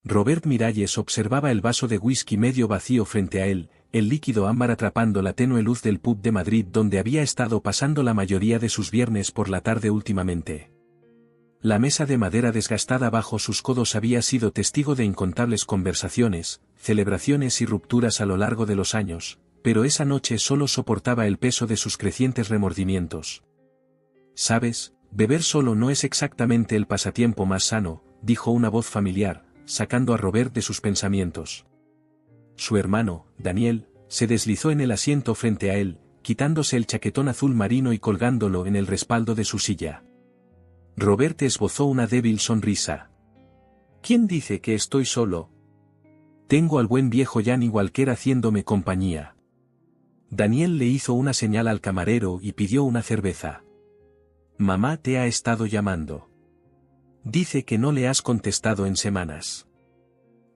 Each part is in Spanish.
Robert Miralles observaba el vaso de whisky medio vacío frente a él, el líquido ámbar atrapando la tenue luz del pub de Madrid donde había estado pasando la mayoría de sus viernes por la tarde últimamente. La mesa de madera desgastada bajo sus codos había sido testigo de incontables conversaciones, celebraciones y rupturas a lo largo de los años, pero esa noche solo soportaba el peso de sus crecientes remordimientos. «Sabes, beber solo no es exactamente el pasatiempo más sano», dijo una voz familiar, sacando a Robert de sus pensamientos. Su hermano, Daniel, se deslizó en el asiento frente a él, quitándose el chaquetón azul marino y colgándolo en el respaldo de su silla. Robert esbozó una débil sonrisa. «¿Quién dice que estoy solo? Tengo al buen viejo Yanni Walker haciéndome compañía». Daniel le hizo una señal al camarero y pidió una cerveza. «Mamá te ha estado llamando. Dice que no le has contestado en semanas».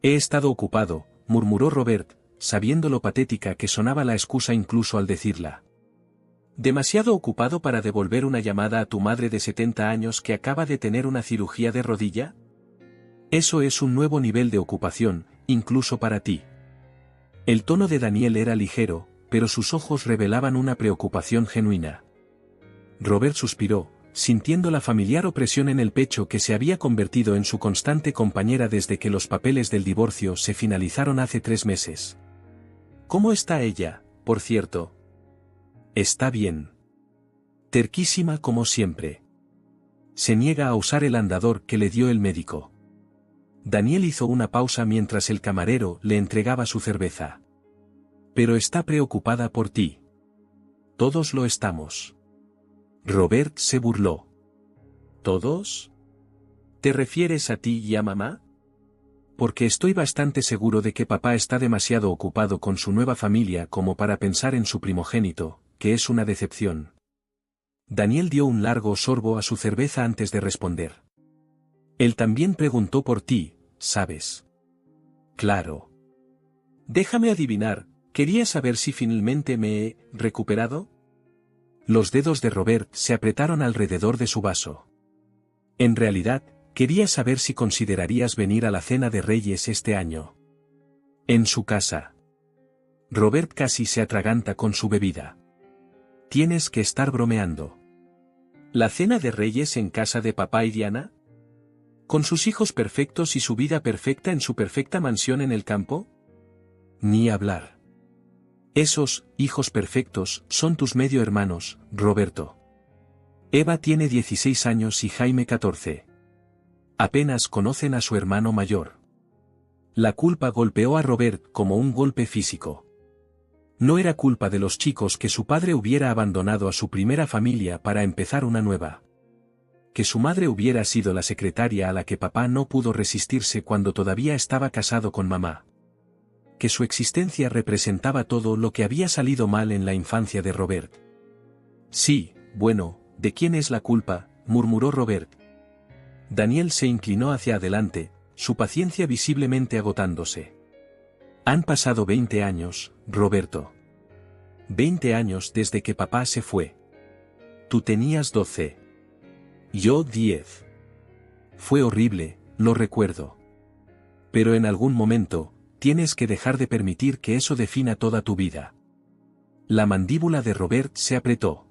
«He estado ocupado», murmuró Robert, sabiendo lo patética que sonaba la excusa incluso al decirla. «¿Demasiado ocupado para devolver una llamada a tu madre de 70 años que acaba de tener una cirugía de rodilla? Eso es un nuevo nivel de ocupación, incluso para ti». El tono de Daniel era ligero, pero sus ojos revelaban una preocupación genuina. Robert suspiró, sintiendo la familiar opresión en el pecho que se había convertido en su constante compañera desde que los papeles del divorcio se finalizaron hace 3 meses. «¿Cómo está ella, por cierto?» «Está bien. Terquísima como siempre. Se niega a usar el andador que le dio el médico». Daniel hizo una pausa mientras el camarero le entregaba su cerveza. «Pero está preocupada por ti. Todos lo estamos». Robert se burló. ¿Todos? ¿Te refieres a ti y a mamá? Porque estoy bastante seguro de que papá está demasiado ocupado con su nueva familia como para pensar en su primogénito, que es una decepción. Daniel dio un largo sorbo a su cerveza antes de responder. Él también preguntó por ti, ¿sabes? Claro. Déjame adivinar, ¿quería saber si finalmente me he recuperado? Los dedos de Robert se apretaron alrededor de su vaso. En realidad, quería saber si considerarías venir a la cena de Reyes este año. En su casa. Robert casi se atraganta con su bebida. Tienes que estar bromeando. ¿La cena de Reyes en casa de papá y Diana? ¿Con sus hijos perfectos y su vida perfecta en su perfecta mansión en el campo? Ni hablar. Esos hijos perfectos son tus medio hermanos, Roberto. Eva tiene 16 años y Jaime 14. Apenas conocen a su hermano mayor. La culpa golpeó a Robert como un golpe físico. No era culpa de los chicos que su padre hubiera abandonado a su primera familia para empezar una nueva. Que su madre hubiera sido la secretaria a la que papá no pudo resistirse cuando todavía estaba casado con mamá. Que su existencia representaba todo lo que había salido mal en la infancia de Robert. Sí, bueno, ¿de quién es la culpa?, murmuró Robert. Daniel se inclinó hacia adelante, su paciencia visiblemente agotándose. Han pasado 20 años, Roberto. 20 años desde que papá se fue. Tú tenías 12. Yo 10. Fue horrible, lo recuerdo. Pero en algún momento, tienes que dejar de permitir que eso defina toda tu vida. La mandíbula de Robert se apretó.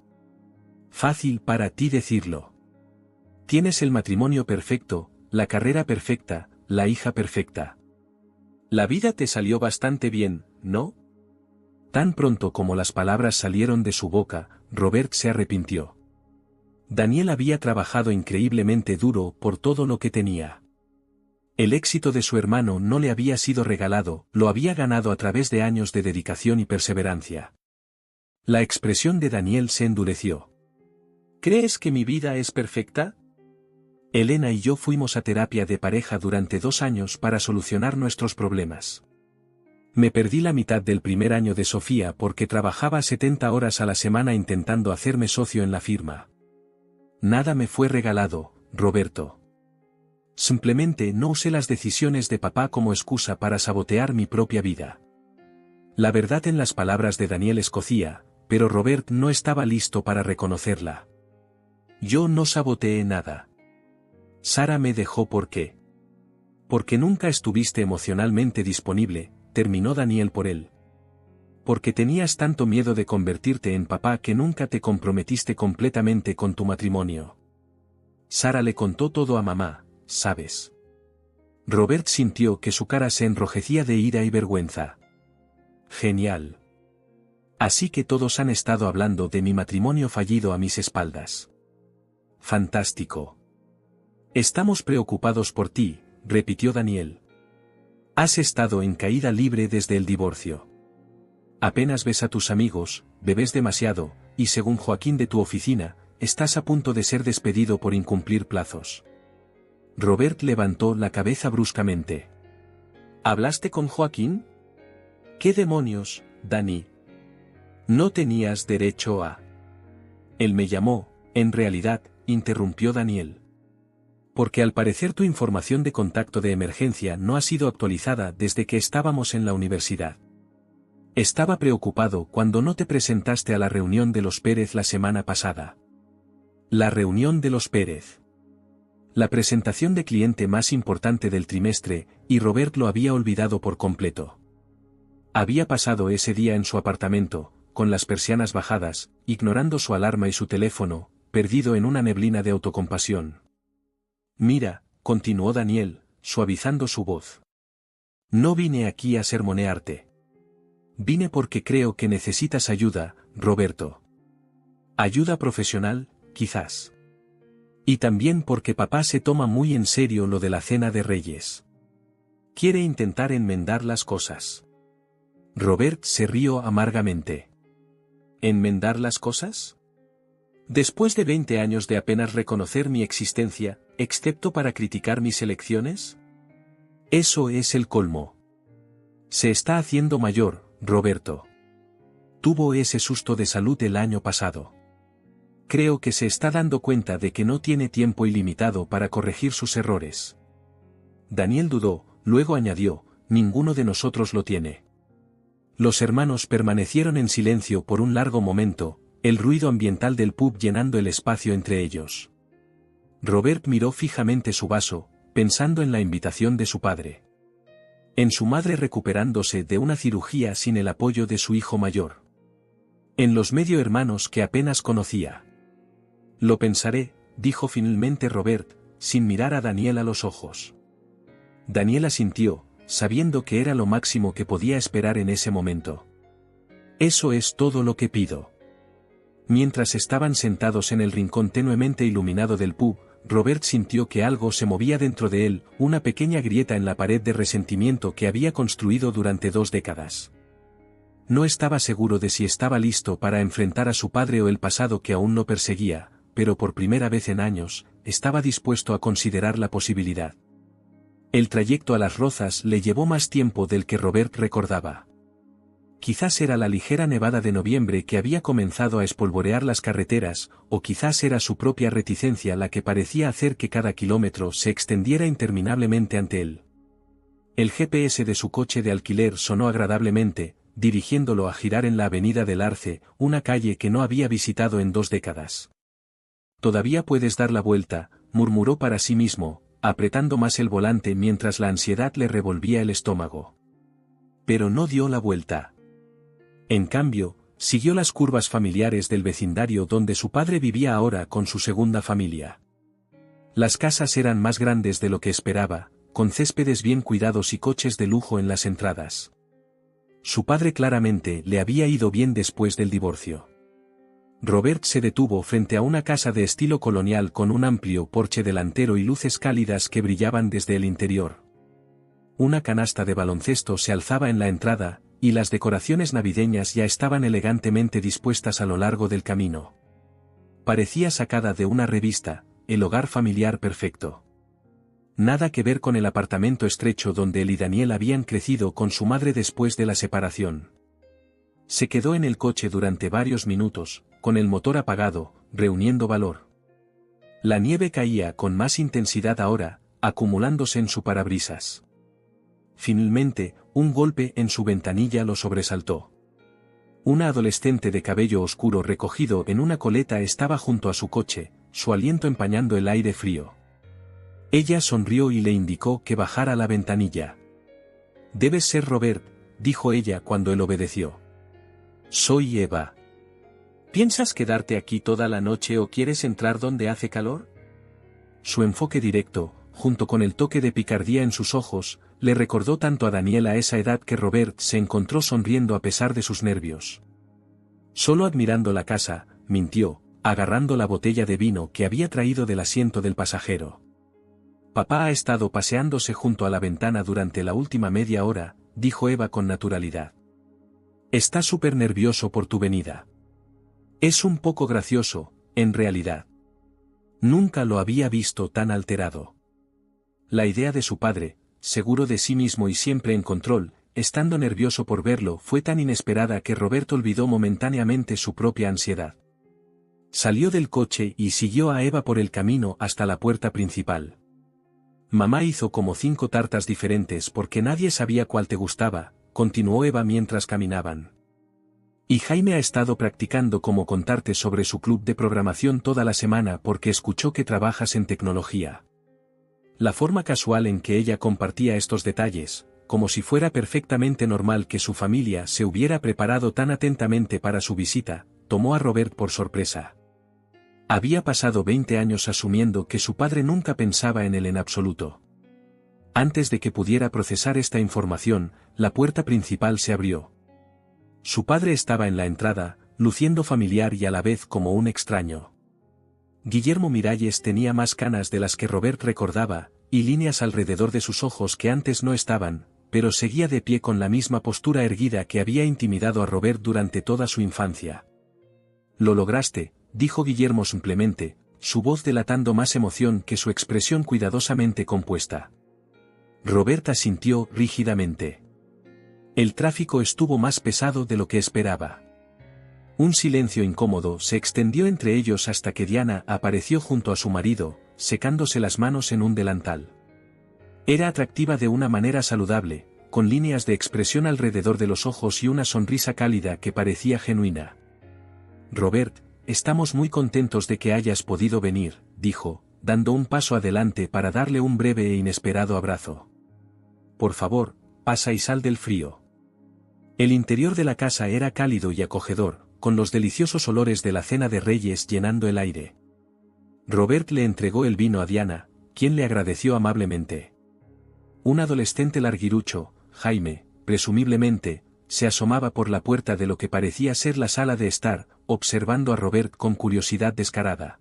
Fácil para ti decirlo. Tienes el matrimonio perfecto, la carrera perfecta, la hija perfecta. La vida te salió bastante bien, ¿no? Tan pronto como las palabras salieron de su boca, Robert se arrepintió. Daniel había trabajado increíblemente duro por todo lo que tenía. El éxito de su hermano no le había sido regalado, lo había ganado a través de años de dedicación y perseverancia. La expresión de Daniel se endureció. ¿Crees que mi vida es perfecta? Elena y yo fuimos a terapia de pareja durante 2 años para solucionar nuestros problemas. Me perdí la mitad del primer año de Sofía porque trabajaba 70 horas a la semana intentando hacerme socio en la firma. Nada me fue regalado, Roberto. Simplemente no usé las decisiones de papá como excusa para sabotear mi propia vida. La verdad en las palabras de Daniel escocía, pero Robert no estaba listo para reconocerla. Yo no saboteé nada. Sara me dejó porque Porque nunca estuviste emocionalmente disponible, terminó Daniel por él. Porque tenías tanto miedo de convertirte en papá que nunca te comprometiste completamente con tu matrimonio. Sara le contó todo a mamá, ¿sabes? Robert sintió que su cara se enrojecía de ira y vergüenza. Genial. Así que todos han estado hablando de mi matrimonio fallido a mis espaldas. Fantástico. Estamos preocupados por ti, repitió Daniel. Has estado en caída libre desde el divorcio. Apenas ves a tus amigos, bebes demasiado, y según Joaquín de tu oficina, estás a punto de ser despedido por incumplir plazos. Robert levantó la cabeza bruscamente. ¿Hablaste con Joaquín? ¿Qué demonios, Dani? No tenías derecho a... Él me llamó, en realidad, interrumpió Daniel. Porque al parecer tu información de contacto de emergencia no ha sido actualizada desde que estábamos en la universidad. Estaba preocupado cuando no te presentaste a la reunión de los Pérez la semana pasada. La reunión de los Pérez. La presentación de cliente más importante del trimestre, y Robert lo había olvidado por completo. Había pasado ese día en su apartamento, con las persianas bajadas, ignorando su alarma y su teléfono, perdido en una neblina de autocompasión. Mira, continuó Daniel, suavizando su voz. No vine aquí a sermonearte. Vine porque creo que necesitas ayuda, Roberto. Ayuda profesional, quizás. Y también porque papá se toma muy en serio lo de la cena de Reyes. Quiere intentar enmendar las cosas. Robert se rió amargamente. ¿Enmendar las cosas? Después de 20 años de apenas reconocer mi existencia, excepto para criticar mis elecciones. Eso es el colmo. Se está haciendo mayor, Roberto. Tuvo ese susto de salud el año pasado. Creo que se está dando cuenta de que no tiene tiempo ilimitado para corregir sus errores. Daniel dudó, luego añadió, ninguno de nosotros lo tiene. Los hermanos permanecieron en silencio por un largo momento, el ruido ambiental del pub llenando el espacio entre ellos. Robert miró fijamente su vaso, pensando en la invitación de su padre. En su madre recuperándose de una cirugía sin el apoyo de su hijo mayor. En los medio hermanos que apenas conocía. Lo pensaré, dijo finalmente Robert, sin mirar a Daniel a los ojos. Daniel asintió, sabiendo que era lo máximo que podía esperar en ese momento. Eso es todo lo que pido. Mientras estaban sentados en el rincón tenuemente iluminado del pub, Robert sintió que algo se movía dentro de él, una pequeña grieta en la pared de resentimiento que había construido durante 2 décadas. No estaba seguro de si estaba listo para enfrentar a su padre o el pasado que aún lo perseguía, pero por primera vez en años, estaba dispuesto a considerar la posibilidad. El trayecto a Las Rozas le llevó más tiempo del que Robert recordaba. Quizás era la ligera nevada de noviembre que había comenzado a espolvorear las carreteras, o quizás era su propia reticencia la que parecía hacer que cada kilómetro se extendiera interminablemente ante él. El GPS de su coche de alquiler sonó agradablemente, dirigiéndolo a girar en la avenida del Arce, una calle que no había visitado en 2 décadas. Todavía puedes dar la vuelta, murmuró para sí mismo, apretando más el volante mientras la ansiedad le revolvía el estómago. Pero no dio la vuelta. En cambio, siguió las curvas familiares del vecindario donde su padre vivía ahora con su segunda familia. Las casas eran más grandes de lo que esperaba, con céspedes bien cuidados y coches de lujo en las entradas. Su padre claramente le había ido bien después del divorcio. Robert se detuvo frente a una casa de estilo colonial con un amplio porche delantero y luces cálidas que brillaban desde el interior. Una canasta de baloncesto se alzaba en la entrada, y las decoraciones navideñas ya estaban elegantemente dispuestas a lo largo del camino. Parecía sacada de una revista, el hogar familiar perfecto. Nada que ver con el apartamento estrecho donde él y Daniel habían crecido con su madre después de la separación. Se quedó en el coche durante varios minutos, con el motor apagado, reuniendo valor. La nieve caía con más intensidad ahora, acumulándose en su parabrisas. Finalmente, un golpe en su ventanilla lo sobresaltó. Una adolescente de cabello oscuro recogido en una coleta estaba junto a su coche, su aliento empañando el aire frío. Ella sonrió y le indicó que bajara la ventanilla. «Debes ser Robert», dijo ella cuando él obedeció. «Soy Eva». «¿Piensas quedarte aquí toda la noche o quieres entrar donde hace calor?». Su enfoque directo, junto con el toque de picardía en sus ojos, le recordó tanto a Daniel a esa edad que Robert se encontró sonriendo a pesar de sus nervios. Solo admirando la casa, mintió, agarrando la botella de vino que había traído del asiento del pasajero. «Papá ha estado paseándose junto a la ventana durante la última media hora», dijo Eva con naturalidad. «Está súper nervioso por tu venida. Es un poco gracioso, en realidad. Nunca lo había visto tan alterado». La idea de su padre, seguro de sí mismo y siempre en control, estando nervioso por verlo, fue tan inesperada que Robert olvidó momentáneamente su propia ansiedad. Salió del coche y siguió a Eva por el camino hasta la puerta principal. «Mamá hizo como 5 tartas diferentes porque nadie sabía cuál te gustaba», continuó Eva mientras caminaban. «Y Jaime ha estado practicando cómo contarte sobre su club de programación toda la semana porque escuchó que trabajas en tecnología». La forma casual en que ella compartía estos detalles, como si fuera perfectamente normal que su familia se hubiera preparado tan atentamente para su visita, tomó a Robert por sorpresa. Había pasado 20 años asumiendo que su padre nunca pensaba en él en absoluto. Antes de que pudiera procesar esta información, la puerta principal se abrió. Su padre estaba en la entrada, luciendo familiar y a la vez como un extraño. Guillermo Miralles tenía más canas de las que Robert recordaba, y líneas alrededor de sus ojos que antes no estaban, pero seguía de pie con la misma postura erguida que había intimidado a Robert durante toda su infancia. «Lo lograste», dijo Guillermo simplemente, su voz delatando más emoción que su expresión cuidadosamente compuesta. Robert asintió rígidamente. El tráfico estuvo más pesado de lo que esperaba. Un silencio incómodo se extendió entre ellos hasta que Diana apareció junto a su marido, secándose las manos en un delantal. Era atractiva de una manera saludable, con líneas de expresión alrededor de los ojos y una sonrisa cálida que parecía genuina. «Robert, estamos muy contentos de que hayas podido venir», dijo, dando un paso adelante para darle un breve e inesperado abrazo. «Por favor, pasa y sal del frío». El interior de la casa era cálido y acogedor, con los deliciosos olores de la cena de Reyes llenando el aire. Robert le entregó el vino a Diana, quien le agradeció amablemente. Un adolescente larguirucho, Jaime, presumiblemente, se asomaba por la puerta de lo que parecía ser la sala de estar, observando a Robert con curiosidad descarada.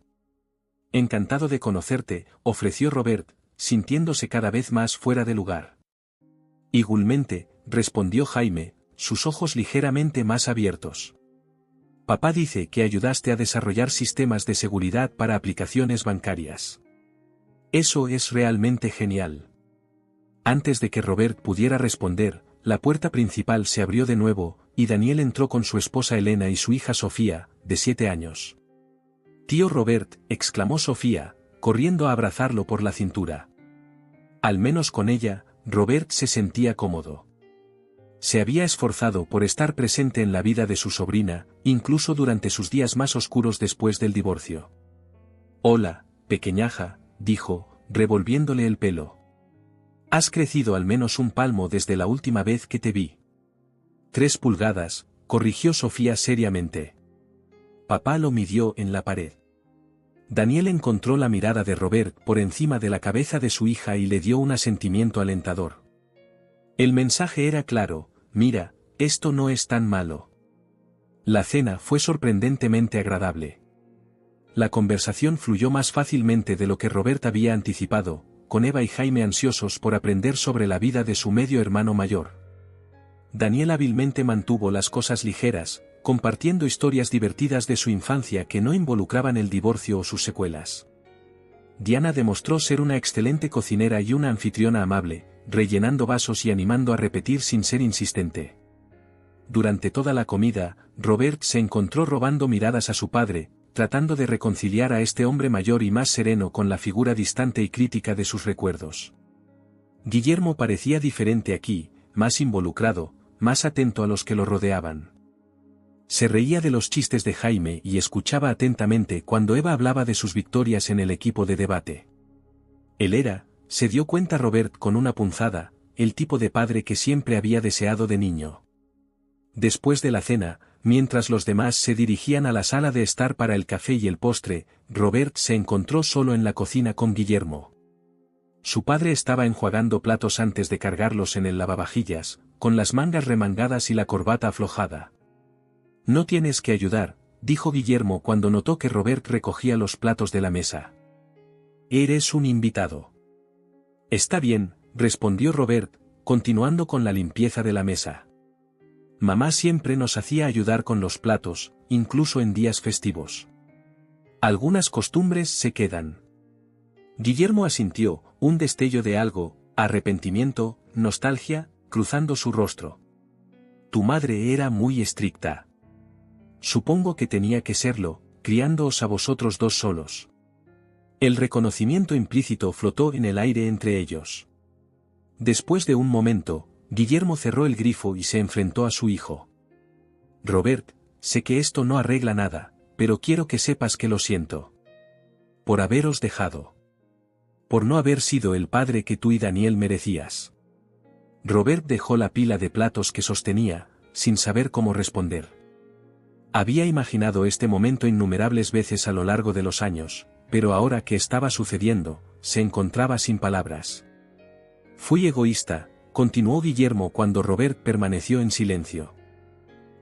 «Encantado de conocerte», ofreció Robert, sintiéndose cada vez más fuera de lugar. «Igualmente», respondió Jaime, sus ojos ligeramente más abiertos. «Papá dice que ayudaste a desarrollar sistemas de seguridad para aplicaciones bancarias. Eso es realmente genial». Antes de que Robert pudiera responder, la puerta principal se abrió de nuevo, y Daniel entró con su esposa Elena y su hija Sofía, de 7 años. «Tío Robert», exclamó Sofía, corriendo a abrazarlo por la cintura. Al menos con ella, Robert se sentía cómodo. Se había esforzado por estar presente en la vida de su sobrina, incluso durante sus días más oscuros después del divorcio. «Hola, pequeñaja», dijo, revolviéndole el pelo. «Has crecido al menos un palmo desde la última vez que te vi». 3 pulgadas, corrigió Sofía seriamente. Papá lo midió en la pared. Daniel encontró la mirada de Robert por encima de la cabeza de su hija y le dio un asentimiento alentador. El mensaje era claro: «Mira, esto no es tan malo». La cena fue sorprendentemente agradable. La conversación fluyó más fácilmente de lo que Robert había anticipado, con Eva y Jaime ansiosos por aprender sobre la vida de su medio hermano mayor. Daniel hábilmente mantuvo las cosas ligeras, compartiendo historias divertidas de su infancia que no involucraban el divorcio o sus secuelas. Diana demostró ser una excelente cocinera y una anfitriona amable, rellenando vasos y animando a repetir sin ser insistente. Durante toda la comida, Robert se encontró robando miradas a su padre, tratando de reconciliar a este hombre mayor y más sereno con la figura distante y crítica de sus recuerdos. Guillermo parecía diferente aquí, más involucrado, más atento a los que lo rodeaban. Se reía de los chistes de Jaime y escuchaba atentamente cuando Eva hablaba de sus victorias en el equipo de debate. Él era, se dio cuenta Robert con una punzada, el tipo de padre que siempre había deseado de niño. Después de la cena, mientras los demás se dirigían a la sala de estar para el café y el postre, Robert se encontró solo en la cocina con Guillermo. Su padre estaba enjuagando platos antes de cargarlos en el lavavajillas, con las mangas remangadas y la corbata aflojada. «No tienes que ayudar», dijo Guillermo cuando notó que Robert recogía los platos de la mesa. «Eres un invitado». «Está bien», respondió Robert, continuando con la limpieza de la mesa. «Mamá siempre nos hacía ayudar con los platos, incluso en días festivos. Algunas costumbres se quedan». Guillermo asintió, un destello de algo, arrepentimiento, nostalgia, cruzando su rostro. «Tu madre era muy estricta». «Supongo que tenía que serlo, criándoos a vosotros dos solos». El reconocimiento implícito flotó en el aire entre ellos. Después de un momento, Guillermo cerró el grifo y se enfrentó a su hijo. «Robert, sé que esto no arregla nada, pero quiero que sepas que lo siento. Por haberos dejado. Por no haber sido el padre que tú y Daniel merecías». Robert dejó la pila de platos que sostenía, sin saber cómo responder. Había imaginado este momento innumerables veces a lo largo de los años, pero ahora que estaba sucediendo, se encontraba sin palabras. «Fui egoísta», continuó Guillermo cuando Robert permaneció en silencio.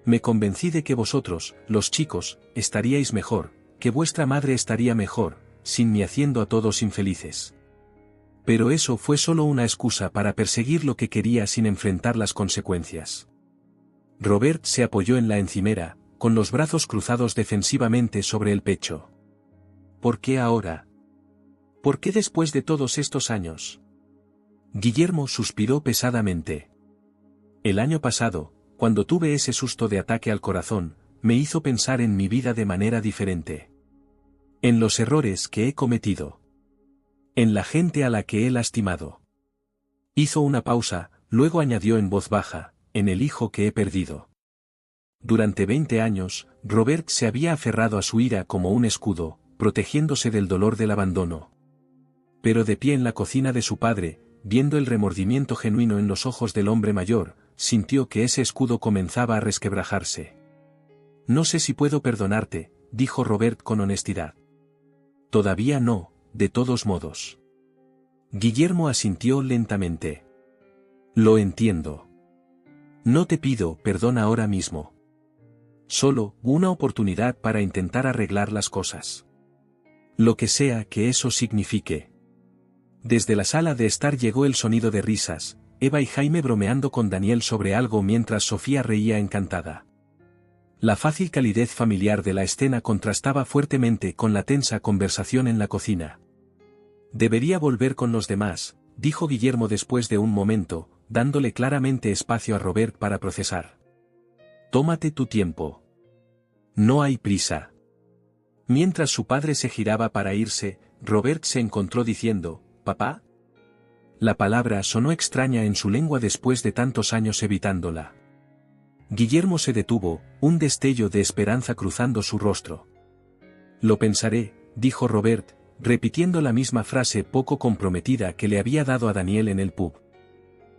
«Me convencí de que vosotros, los chicos, estaríais mejor, que vuestra madre estaría mejor, sin mí haciendo a todos infelices. Pero eso fue solo una excusa para perseguir lo que quería sin enfrentar las consecuencias». Robert se apoyó en la encimera, con los brazos cruzados defensivamente sobre el pecho. «¿Por qué ahora? ¿Por qué después de todos estos años?» Guillermo suspiró pesadamente. «El año pasado, cuando tuve ese susto de ataque al corazón, me hizo pensar en mi vida de manera diferente. En los errores que he cometido. En la gente a la que he lastimado». Hizo una pausa, luego añadió en voz baja, «en el hijo que he perdido». Durante 20 años, Robert se había aferrado a su ira como un escudo, protegiéndose del dolor del abandono. Pero de pie en la cocina de su padre, viendo el remordimiento genuino en los ojos del hombre mayor, sintió que ese escudo comenzaba a resquebrajarse. «No sé si puedo perdonarte», dijo Robert con honestidad. «Todavía no, de todos modos». Guillermo asintió lentamente. «Lo entiendo. No te pido perdón ahora mismo. Solo una oportunidad para intentar arreglar las cosas. Lo que sea que eso signifique». Desde la sala de estar llegó el sonido de risas, Eva y Jaime bromeando con Daniel sobre algo mientras Sofía reía encantada. La fácil calidez familiar de la escena contrastaba fuertemente con la tensa conversación en la cocina. «Debería volver con los demás», dijo Guillermo después de un momento, dándole claramente espacio a Robert para procesar. «Tómate tu tiempo. No hay prisa». Mientras su padre se giraba para irse, Robert se encontró diciendo, «¿Papá?». La palabra sonó extraña en su lengua después de tantos años evitándola. Guillermo se detuvo, un destello de esperanza cruzando su rostro. «Lo pensaré», dijo Robert, repitiendo la misma frase poco comprometida que le había dado a Daniel en el pub.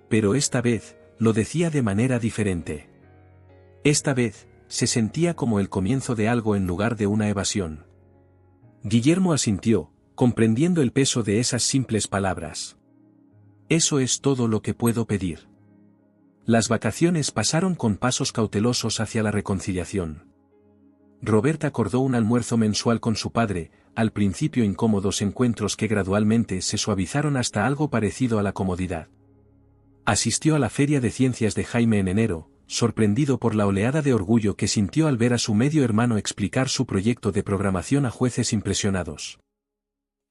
Pero esta vez, lo decía de manera diferente. Esta vez, se sentía como el comienzo de algo en lugar de una evasión. Guillermo asintió, comprendiendo el peso de esas simples palabras. «Eso es todo lo que puedo pedir». Las vacaciones pasaron con pasos cautelosos hacia la reconciliación. Robert acordó un almuerzo mensual con su padre, al principio incómodos encuentros que gradualmente se suavizaron hasta algo parecido a la comodidad. Asistió a la Feria de Ciencias de Jaime en enero, sorprendido por la oleada de orgullo que sintió al ver a su medio hermano explicar su proyecto de programación a jueces impresionados.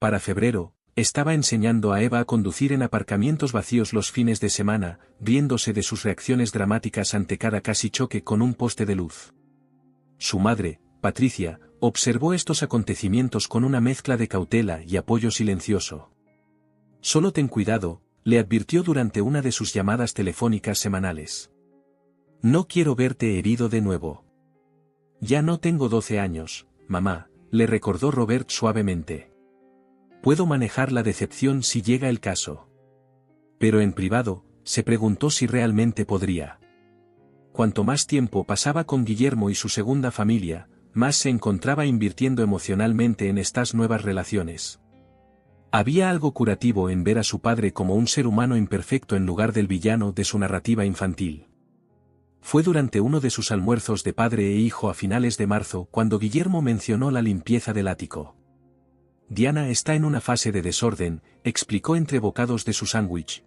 Para febrero, estaba enseñando a Eva a conducir en aparcamientos vacíos los fines de semana, riéndose de sus reacciones dramáticas ante cada casi choque con un poste de luz. Su madre, Patricia, observó estos acontecimientos con una mezcla de cautela y apoyo silencioso. «Solo ten cuidado», le advirtió durante una de sus llamadas telefónicas semanales. «No quiero verte herido de nuevo». «Ya no tengo 12 años, mamá», le recordó Robert suavemente. Puedo manejar la decepción si llega el caso. Pero en privado, se preguntó si realmente podría. Cuanto más tiempo pasaba con Guillermo y su segunda familia, más se encontraba invirtiendo emocionalmente en estas nuevas relaciones. Había algo curativo en ver a su padre como un ser humano imperfecto en lugar del villano de su narrativa infantil. Fue durante uno de sus almuerzos de padre e hijo a finales de marzo cuando Guillermo mencionó la limpieza del ático. Diana está en una fase de desorden, explicó entre bocados de su sándwich.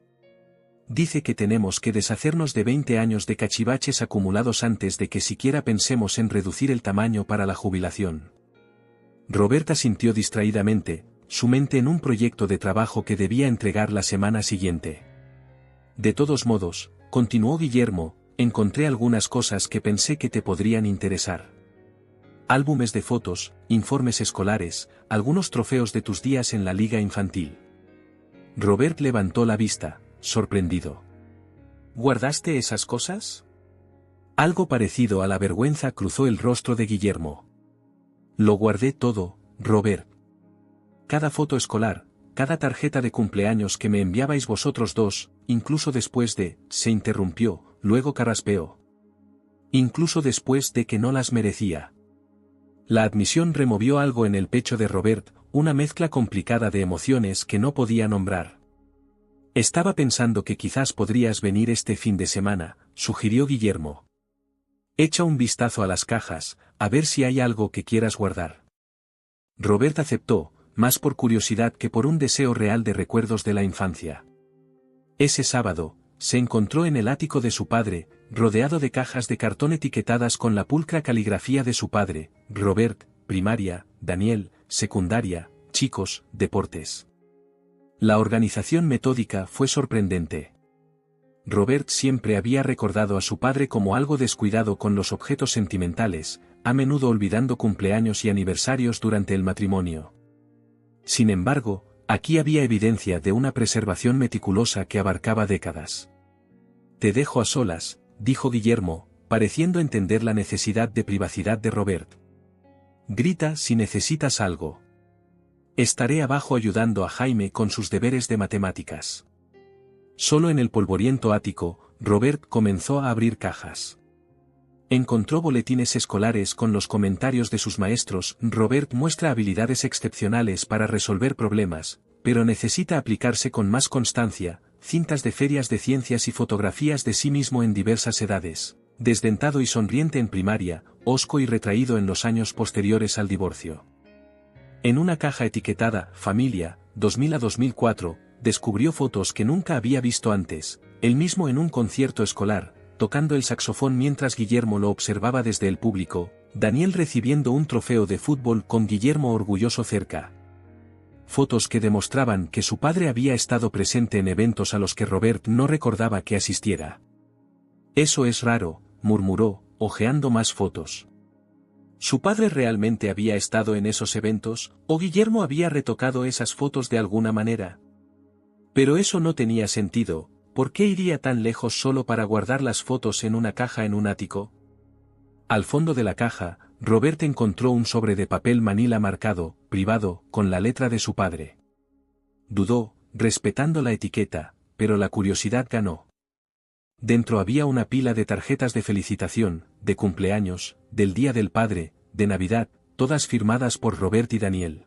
Dice que tenemos que deshacernos de 20 años de cachivaches acumulados antes de que siquiera pensemos en reducir el tamaño para la jubilación. Roberta sintió distraídamente, su mente en un proyecto de trabajo que debía entregar la semana siguiente. De todos modos, continuó Guillermo, encontré algunas cosas que pensé que te podrían interesar. Álbumes de fotos, informes escolares, algunos trofeos de tus días en la liga infantil. Robert levantó la vista, sorprendido. ¿Guardaste esas cosas? Algo parecido a la vergüenza cruzó el rostro de Guillermo. Lo guardé todo, Robert. Cada foto escolar, cada tarjeta de cumpleaños que me enviabais vosotros dos, incluso después de, se interrumpió, luego carraspeó. Incluso después de que no las merecía. La admisión removió algo en el pecho de Robert, una mezcla complicada de emociones que no podía nombrar. Estaba pensando que quizás podrías venir este fin de semana, sugirió Guillermo. Echa un vistazo a las cajas, a ver si hay algo que quieras guardar. Robert aceptó, más por curiosidad que por un deseo real de recuerdos de la infancia. Ese sábado, se encontró en el ático de su padre, rodeado de cajas de cartón etiquetadas con la pulcra caligrafía de su padre, Robert, primaria, Daniel, secundaria, chicos, deportes. La organización metódica fue sorprendente. Robert siempre había recordado a su padre como algo descuidado con los objetos sentimentales, a menudo olvidando cumpleaños y aniversarios durante el matrimonio. Sin embargo, aquí había evidencia de una preservación meticulosa que abarcaba décadas. Te dejo a solas, dijo Guillermo, pareciendo entender la necesidad de privacidad de Robert. Grita si necesitas algo. Estaré abajo ayudando a Jaime con sus deberes de matemáticas. Solo en el polvoriento ático, Robert comenzó a abrir cajas. Encontró boletines escolares con los comentarios de sus maestros. Robert muestra habilidades excepcionales para resolver problemas, pero necesita aplicarse con más constancia. Cintas de ferias de ciencias y fotografías de sí mismo en diversas edades, desdentado y sonriente en primaria, hosco y retraído en los años posteriores al divorcio. En una caja etiquetada Familia, 2000 a 2004, descubrió fotos que nunca había visto antes, él mismo en un concierto escolar, tocando el saxofón mientras Guillermo lo observaba desde el público, Daniel recibiendo un trofeo de fútbol con Guillermo orgulloso cerca. Fotos que demostraban que su padre había estado presente en eventos a los que Robert no recordaba que asistiera. Eso es raro, murmuró, hojeando más fotos. ¿Su padre realmente había estado en esos eventos, o Guillermo había retocado esas fotos de alguna manera? Pero eso no tenía sentido. ¿Por qué iría tan lejos solo para guardar las fotos en una caja en un ático? Al fondo de la caja, Robert encontró un sobre de papel manila marcado, privado, con la letra de su padre. Dudó, respetando la etiqueta, pero la curiosidad ganó. Dentro había una pila de tarjetas de felicitación, de cumpleaños, del Día del Padre, de Navidad, todas firmadas por Robert y Daniel.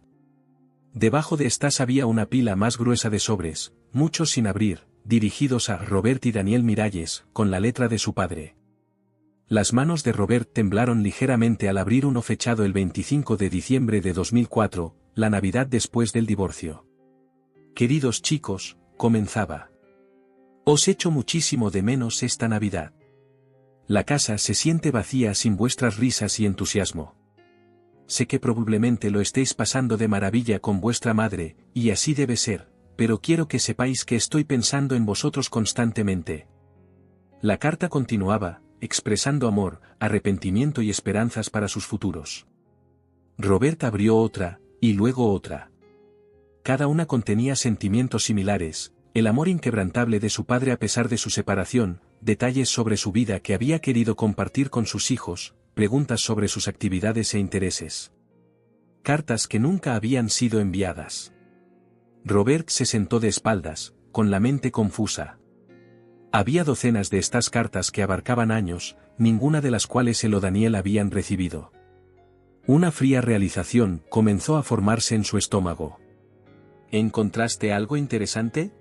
Debajo de estas había una pila más gruesa de sobres, muchos sin abrir, dirigidos a Robert y Daniel Miralles, con la letra de su padre. Las manos de Robert temblaron ligeramente al abrir uno fechado el 25 de diciembre de 2004, la Navidad después del divorcio. Queridos chicos, comenzaba. Os echo muchísimo de menos esta Navidad. La casa se siente vacía sin vuestras risas y entusiasmo. Sé que probablemente lo estéis pasando de maravilla con vuestra madre, y así debe ser, pero quiero que sepáis que estoy pensando en vosotros constantemente. La carta continuaba, expresando amor, arrepentimiento y esperanzas para sus futuros. Robert abrió otra, y luego otra. Cada una contenía sentimientos similares, el amor inquebrantable de su padre a pesar de su separación, detalles sobre su vida que había querido compartir con sus hijos, preguntas sobre sus actividades e intereses. Cartas que nunca habían sido enviadas. Robert se sentó de espaldas, con la mente confusa. Había docenas de estas cartas que abarcaban años, ninguna de las cuales él o Daniel habían recibido. Una fría realización comenzó a formarse en su estómago. ¿Encontraste algo interesante?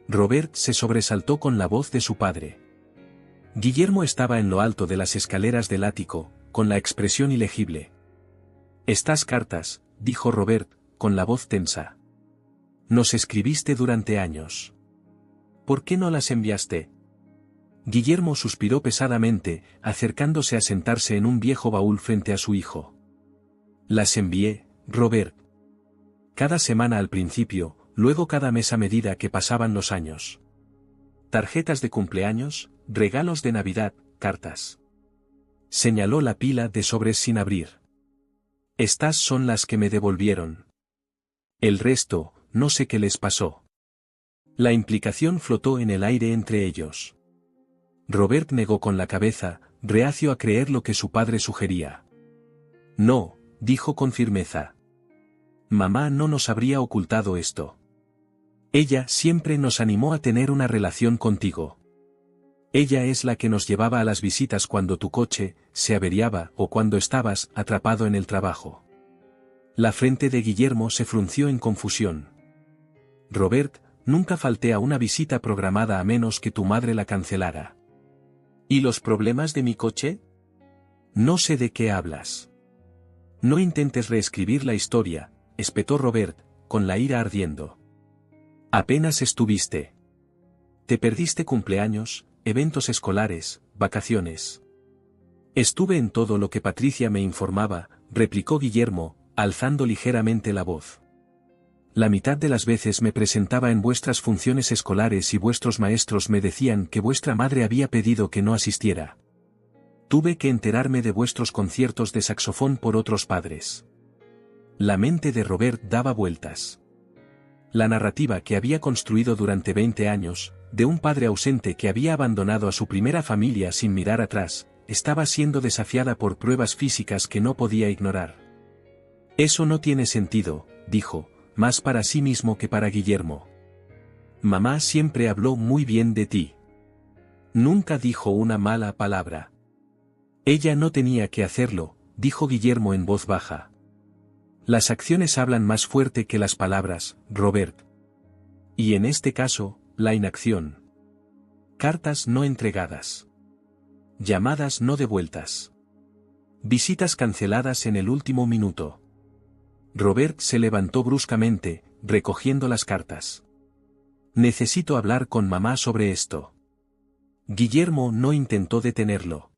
Robert se sobresaltó con la voz de su padre. Guillermo estaba en lo alto de las escaleras del ático, con la expresión ilegible. Estas cartas, dijo Robert, con la voz tensa. Nos escribiste durante años. ¿Por qué no las enviaste? Guillermo suspiró pesadamente, acercándose a sentarse en un viejo baúl frente a su hijo. Las envié, Robert. Cada semana al principio, luego cada mes a medida que pasaban los años. Tarjetas de cumpleaños, regalos de Navidad, cartas. Señaló la pila de sobres sin abrir. Estas son las que me devolvieron. El resto, no sé qué les pasó. La implicación flotó en el aire entre ellos. Robert negó con la cabeza, reacio a creer lo que su padre sugería. No, dijo con firmeza. Mamá no nos habría ocultado esto. Ella siempre nos animó a tener una relación contigo. Ella es la que nos llevaba a las visitas cuando tu coche se averiaba o cuando estabas atrapado en el trabajo. La frente de Guillermo se frunció en confusión. Robert, nunca falté a una visita programada a menos que tu madre la cancelara. ¿Y los problemas de mi coche? No sé de qué hablas. No intentes reescribir la historia, espetó Robert, con la ira ardiendo. Apenas estuviste. Te perdiste cumpleaños, eventos escolares, vacaciones. Estuve en todo lo que Patricia me informaba, replicó Guillermo, alzando ligeramente la voz. La mitad de las veces me presentaba en vuestras funciones escolares y vuestros maestros me decían que vuestra madre había pedido que no asistiera. Tuve que enterarme de vuestros conciertos de saxofón por otros padres. La mente de Robert daba vueltas. La narrativa que había construido durante 20 años, de un padre ausente que había abandonado a su primera familia sin mirar atrás, estaba siendo desafiada por pruebas físicas que no podía ignorar. Eso no tiene sentido, dijo, más para sí mismo que para Guillermo. Mamá siempre habló muy bien de ti. Nunca dijo una mala palabra. Ella no tenía que hacerlo, dijo Guillermo en voz baja. Las acciones hablan más fuerte que las palabras, Robert. Y en este caso, la inacción. Cartas no entregadas. Llamadas no devueltas. Visitas canceladas en el último minuto. Robert se levantó bruscamente, recogiendo las cartas. Necesito hablar con mamá sobre esto. Guillermo no intentó detenerlo.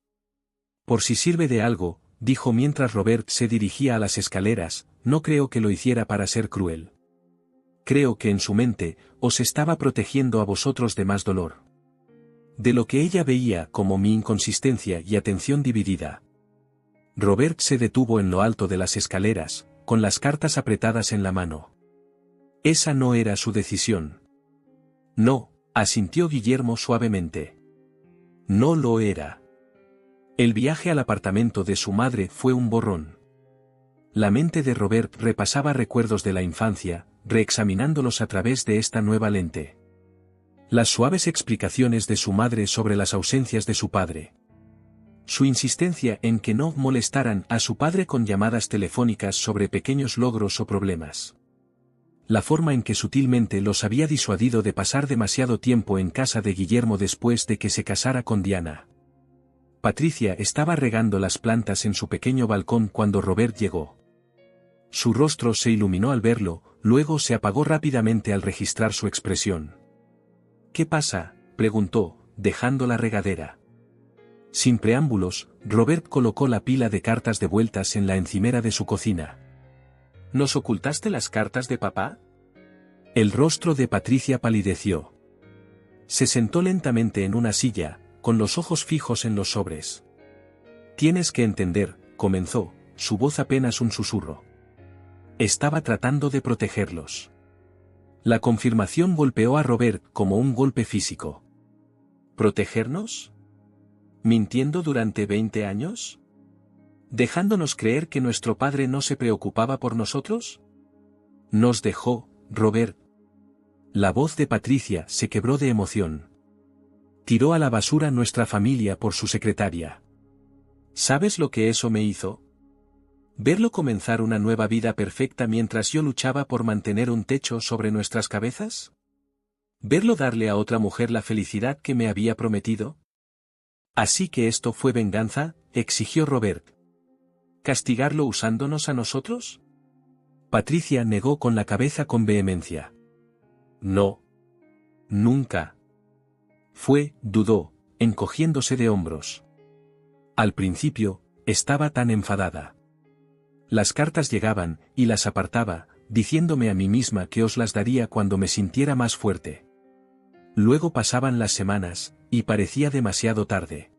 Por si sirve de algo, dijo mientras Robert se dirigía a las escaleras, no creo que lo hiciera para ser cruel. Creo que en su mente, os estaba protegiendo a vosotros de más dolor. De lo que ella veía como mi inconsistencia y atención dividida. Robert se detuvo en lo alto de las escaleras, con las cartas apretadas en la mano. Esa no era su decisión. No, asintió Guillermo suavemente. No lo era. El viaje al apartamento de su madre fue un borrón. La mente de Robert repasaba recuerdos de la infancia, reexaminándolos a través de esta nueva lente. Las suaves explicaciones de su madre sobre las ausencias de su padre. Su insistencia en que no molestaran a su padre con llamadas telefónicas sobre pequeños logros o problemas. La forma en que sutilmente los había disuadido de pasar demasiado tiempo en casa de Guillermo después de que se casara con Diana. Patricia estaba regando las plantas en su pequeño balcón cuando Robert llegó. Su rostro se iluminó al verlo, luego se apagó rápidamente al registrar su expresión. ¿Qué pasa?, preguntó, dejando la regadera. Sin preámbulos, Robert colocó la pila de cartas devueltas en la encimera de su cocina. ¿Nos ocultaste las cartas de papá? El rostro de Patricia palideció. Se sentó lentamente en una silla, con los ojos fijos en los sobres. Tienes que entender, comenzó, su voz apenas un susurro. Estaba tratando de protegerlos. La confirmación golpeó a Robert como un golpe físico. ¿Protegernos? ¿Mintiendo durante 20 años? ¿Dejándonos creer que nuestro padre no se preocupaba por nosotros? Nos dejó, Robert. La voz de Patricia se quebró de emoción. Tiró a la basura nuestra familia por su secretaria. ¿Sabes lo que eso me hizo? ¿Verlo comenzar una nueva vida perfecta mientras yo luchaba por mantener un techo sobre nuestras cabezas? ¿Verlo darle a otra mujer la felicidad que me había prometido? ¿Así que esto fue venganza?, exigió Robert. ¿Castigarlo usándonos a nosotros? Patricia negó con la cabeza con vehemencia. No. Nunca. Dudó, encogiéndose de hombros. Al principio, estaba tan enfadada. Las cartas llegaban, y las apartaba, diciéndome a mí misma que os las daría cuando me sintiera más fuerte. Luego pasaban las semanas, y parecía demasiado tarde.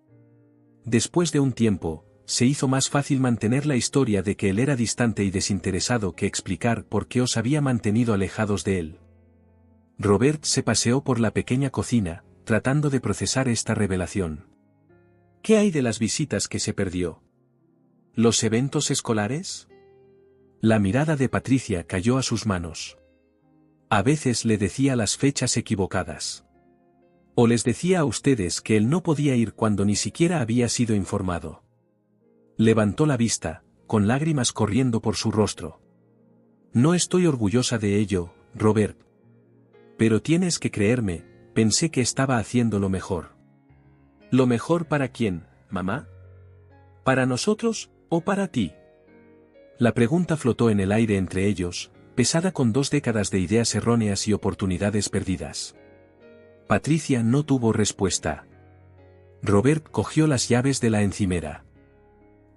Después de un tiempo, se hizo más fácil mantener la historia de que él era distante y desinteresado que explicar por qué os había mantenido alejados de él. Robert se paseó por la pequeña cocina, tratando de procesar esta revelación. ¿Qué hay de las visitas que se perdió? ¿Los eventos escolares? La mirada de Patricia cayó a sus manos. A veces le decía las fechas equivocadas. O les decía a ustedes que él no podía ir cuando ni siquiera había sido informado. Levantó la vista, con lágrimas corriendo por su rostro. No estoy orgullosa de ello, Robert. Pero tienes que creerme, pensé que estaba haciendo lo mejor. ¿Lo mejor para quién, mamá? ¿Para nosotros, o para ti? La pregunta flotó en el aire entre ellos, pesada con 2 décadas de ideas erróneas y oportunidades perdidas. Patricia no tuvo respuesta. Robert cogió las llaves de la encimera.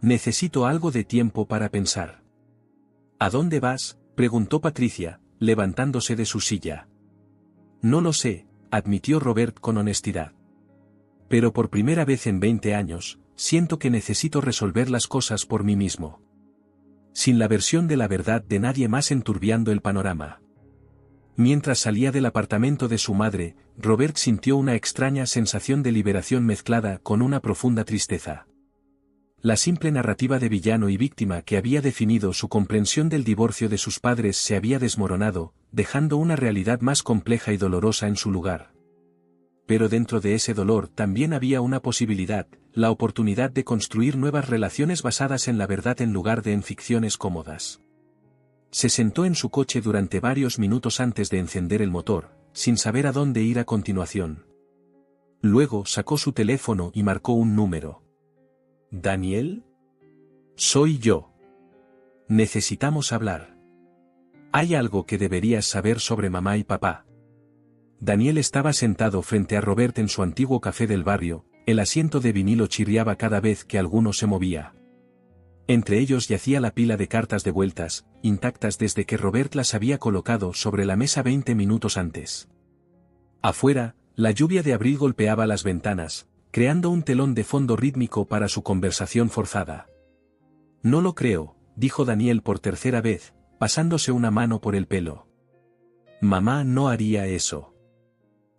Necesito algo de tiempo para pensar. ¿A dónde vas?, preguntó Patricia, levantándose de su silla. No lo sé, admitió Robert con honestidad. Pero por primera vez en 20 años, siento que necesito resolver las cosas por mí mismo. Sin la versión de la verdad de nadie más enturbiando el panorama. Mientras salía del apartamento de su madre, Robert sintió una extraña sensación de liberación mezclada con una profunda tristeza. La simple narrativa de villano y víctima que había definido su comprensión del divorcio de sus padres se había desmoronado, dejando una realidad más compleja y dolorosa en su lugar. Pero dentro de ese dolor también había una posibilidad, la oportunidad de construir nuevas relaciones basadas en la verdad en lugar de en ficciones cómodas. Se sentó en su coche durante varios minutos antes de encender el motor, sin saber a dónde ir a continuación. Luego sacó su teléfono y marcó un número. ¿Daniel? Soy yo. Necesitamos hablar. Hay algo que deberías saber sobre mamá y papá. Daniel estaba sentado frente a Robert en su antiguo café del barrio, el asiento de vinilo chirriaba cada vez que alguno se movía. Entre ellos yacía la pila de cartas devueltas, intactas desde que Robert las había colocado sobre la mesa 20 minutos antes. Afuera, la lluvia de abril golpeaba las ventanas, creando un telón de fondo rítmico para su conversación forzada. No lo creo, dijo Daniel por tercera vez, pasándose una mano por el pelo. Mamá no haría eso.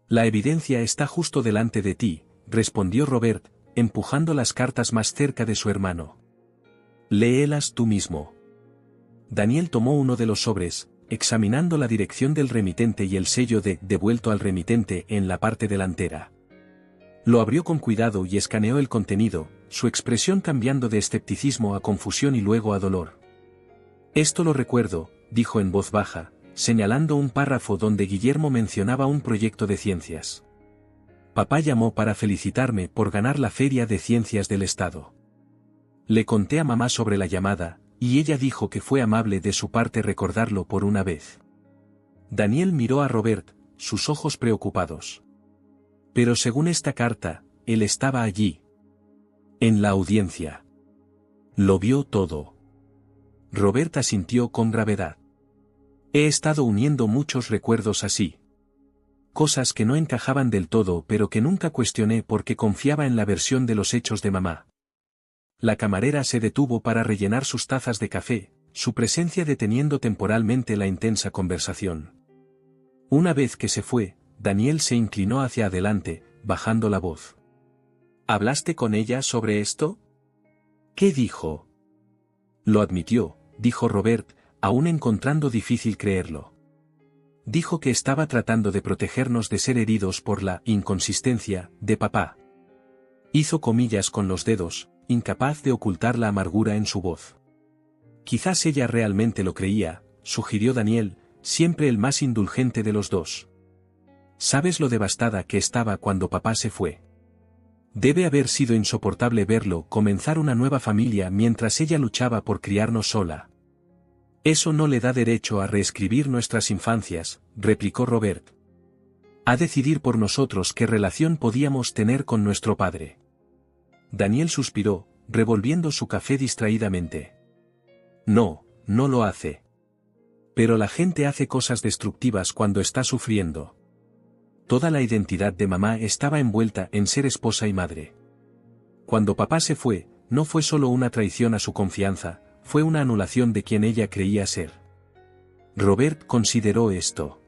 La evidencia está justo delante de ti, respondió Robert, empujando las cartas más cerca de su hermano. Léelas tú mismo. Daniel tomó uno de los sobres, examinando la dirección del remitente y el sello de «devuelto al remitente» en la parte delantera. Lo abrió con cuidado y escaneó el contenido, su expresión cambiando de escepticismo a confusión y luego a dolor. Esto lo recuerdo, dijo en voz baja, señalando un párrafo donde Guillermo mencionaba un proyecto de ciencias. Papá llamó para felicitarme por ganar la Feria de Ciencias del Estado. Le conté a mamá sobre la llamada, y ella dijo que fue amable de su parte recordarlo por una vez. Daniel miró a Robert, sus ojos preocupados. Pero según esta carta, él estaba allí. En la audiencia. Lo vio todo. Robert asintió con gravedad. He estado uniendo muchos recuerdos así. Cosas que no encajaban del todo pero que nunca cuestioné porque confiaba en la versión de los hechos de mamá. La camarera se detuvo para rellenar sus tazas de café, su presencia deteniendo temporalmente la intensa conversación. Una vez que se fue, Daniel se inclinó hacia adelante, bajando la voz. ¿Hablaste con ella sobre esto? ¿Qué dijo? Lo admitió, dijo Robert, aún encontrando difícil creerlo. Dijo que estaba tratando de protegernos de ser heridos por la inconsistencia de papá. Hizo comillas con los dedos, incapaz de ocultar la amargura en su voz. Quizás ella realmente lo creía, sugirió Daniel, siempre el más indulgente de los dos. ¿Sabes lo devastada que estaba cuando papá se fue? Debe haber sido insoportable verlo comenzar una nueva familia mientras ella luchaba por criarnos sola. Eso no le da derecho a reescribir nuestras infancias, replicó Robert. A decidir por nosotros qué relación podíamos tener con nuestro padre. Daniel suspiró, revolviendo su café distraídamente. No, no lo hace. Pero la gente hace cosas destructivas cuando está sufriendo. Toda la identidad de mamá estaba envuelta en ser esposa y madre. Cuando papá se fue, no fue solo una traición a su confianza, fue una anulación de quien ella creía ser. Robert consideró esto.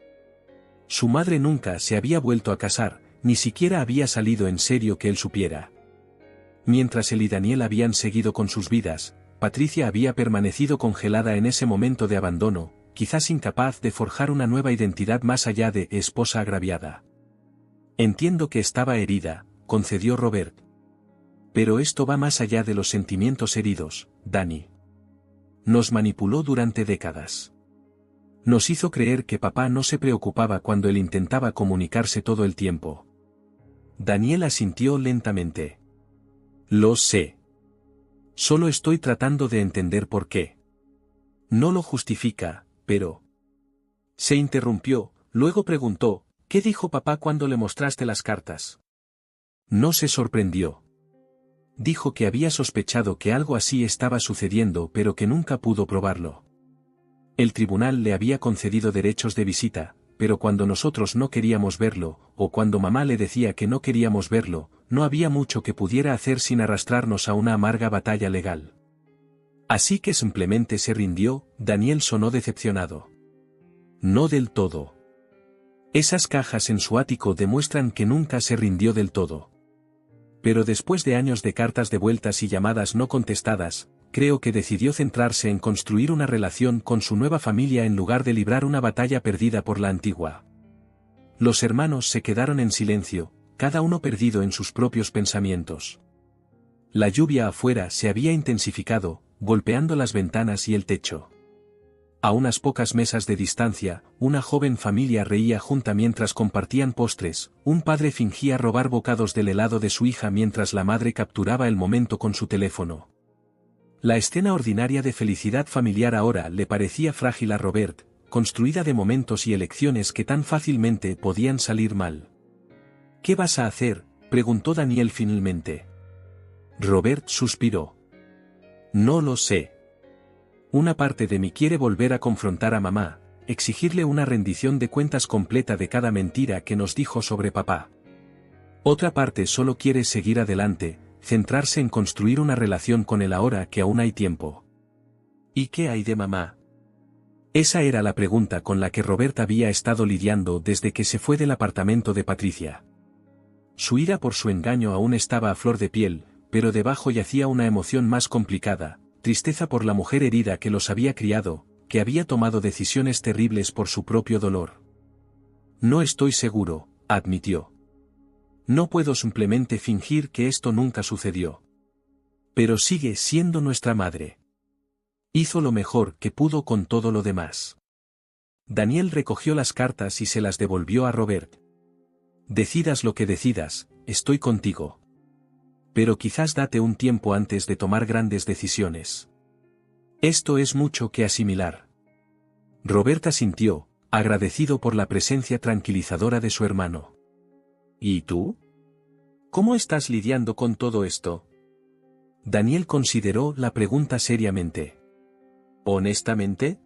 Su madre nunca se había vuelto a casar, ni siquiera había salido en serio que él supiera. Mientras él y Daniel habían seguido con sus vidas, Patricia había permanecido congelada en ese momento de abandono, quizás incapaz de forjar una nueva identidad más allá de esposa agraviada. Entiendo que estaba herida, concedió Robert. Pero esto va más allá de los sentimientos heridos, Dani. Nos manipuló durante décadas. Nos hizo creer que papá no se preocupaba cuando él intentaba comunicarse todo el tiempo. Daniel asintió lentamente. Lo sé. Solo estoy tratando de entender por qué. No lo justifica, pero... Se interrumpió, luego preguntó, ¿qué dijo papá cuando le mostraste las cartas? No se sorprendió. Dijo que había sospechado que algo así estaba sucediendo pero que nunca pudo probarlo. El tribunal le había concedido derechos de visita, pero cuando nosotros no queríamos verlo, o cuando mamá le decía que no queríamos verlo, no había mucho que pudiera hacer sin arrastrarnos a una amarga batalla legal. Así que simplemente se rindió. Daniel sonó decepcionado. No del todo. Esas cajas en su ático demuestran que nunca se rindió del todo. Pero después de años de cartas devueltas y llamadas no contestadas, creo que decidió centrarse en construir una relación con su nueva familia en lugar de librar una batalla perdida por la antigua. Los hermanos se quedaron en silencio, cada uno perdido en sus propios pensamientos. La lluvia afuera se había intensificado, golpeando las ventanas y el techo. A unas pocas mesas de distancia, una joven familia reía junta mientras compartían postres, un padre fingía robar bocados del helado de su hija mientras la madre capturaba el momento con su teléfono. La escena ordinaria de felicidad familiar ahora le parecía frágil a Robert, construida de momentos y elecciones que tan fácilmente podían salir mal. ¿Qué vas a hacer?, preguntó Daniel finalmente. Robert suspiró. No lo sé. Una parte de mí quiere volver a confrontar a mamá, exigirle una rendición de cuentas completa de cada mentira que nos dijo sobre papá. Otra parte solo quiere seguir adelante, centrarse en construir una relación con él ahora que aún hay tiempo. ¿Y qué hay de mamá? Esa era la pregunta con la que Robert había estado lidiando desde que se fue del apartamento de Patricia. Su ira por su engaño aún estaba a flor de piel, pero debajo yacía una emoción más complicada. Tristeza por la mujer herida que los había criado, que había tomado decisiones terribles por su propio dolor. No estoy seguro, admitió. No puedo simplemente fingir que esto nunca sucedió. Pero sigue siendo nuestra madre. Hizo lo mejor que pudo con todo lo demás. Daniel recogió las cartas y se las devolvió a Robert. Decidas lo que decidas, estoy contigo. Pero quizás date un tiempo antes de tomar grandes decisiones. Esto es mucho que asimilar. Robert asintió, agradecido por la presencia tranquilizadora de su hermano. ¿Y tú? ¿Cómo estás lidiando con todo esto? Daniel consideró la pregunta seriamente. ¿Honestamente?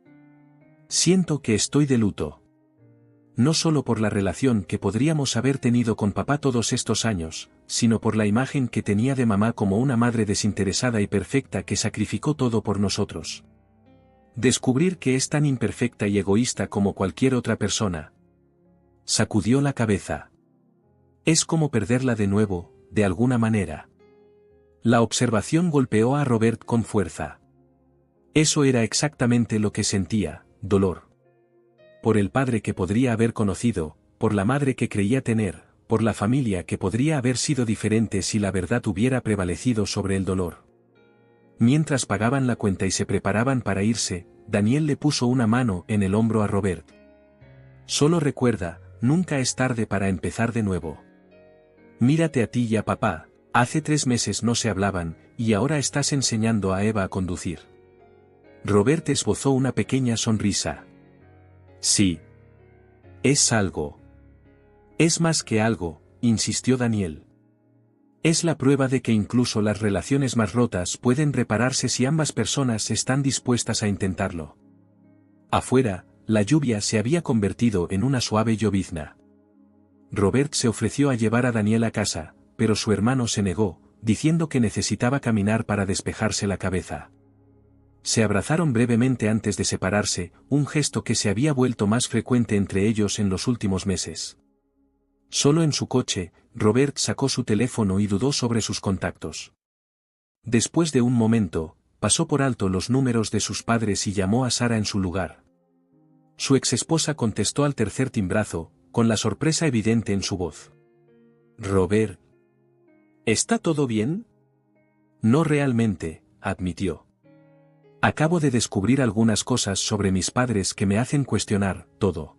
Siento que estoy de luto. No solo por la relación que podríamos haber tenido con papá todos estos años, sino por la imagen que tenía de mamá como una madre desinteresada y perfecta que sacrificó todo por nosotros. Descubrir que es tan imperfecta y egoísta como cualquier otra persona. Sacudió la cabeza. Es como perderla de nuevo, de alguna manera. La observación golpeó a Robert con fuerza. Eso era exactamente lo que sentía, dolor. por el padre que podría haber conocido, por la madre que creía tener, por la familia que podría haber sido diferente si la verdad hubiera prevalecido sobre el dolor. Mientras pagaban la cuenta y se preparaban para irse, Daniel le puso una mano en el hombro a Robert. Solo recuerda, nunca es tarde para empezar de nuevo. Mírate a ti y a papá, hace 3 meses no se hablaban, y ahora estás enseñando a Eva a conducir. Robert esbozó una pequeña sonrisa. Sí. Es algo. Es más que algo, insistió Daniel. Es la prueba de que incluso las relaciones más rotas pueden repararse si ambas personas están dispuestas a intentarlo. Afuera, la lluvia se había convertido en una suave llovizna. Robert se ofreció a llevar a Daniel a casa, pero su hermano se negó, diciendo que necesitaba caminar para despejarse la cabeza. Se abrazaron brevemente antes de separarse, un gesto que se había vuelto más frecuente entre ellos en los últimos meses. Solo en su coche, Robert sacó su teléfono y dudó sobre sus contactos. Después de un momento, pasó por alto los números de sus padres y llamó a Sara en su lugar. Su exesposa contestó al tercer timbrazo, con la sorpresa evidente en su voz. «Robert. ¿Está todo bien?» «No realmente», admitió. «Acabo de descubrir algunas cosas sobre mis padres que me hacen cuestionar todo.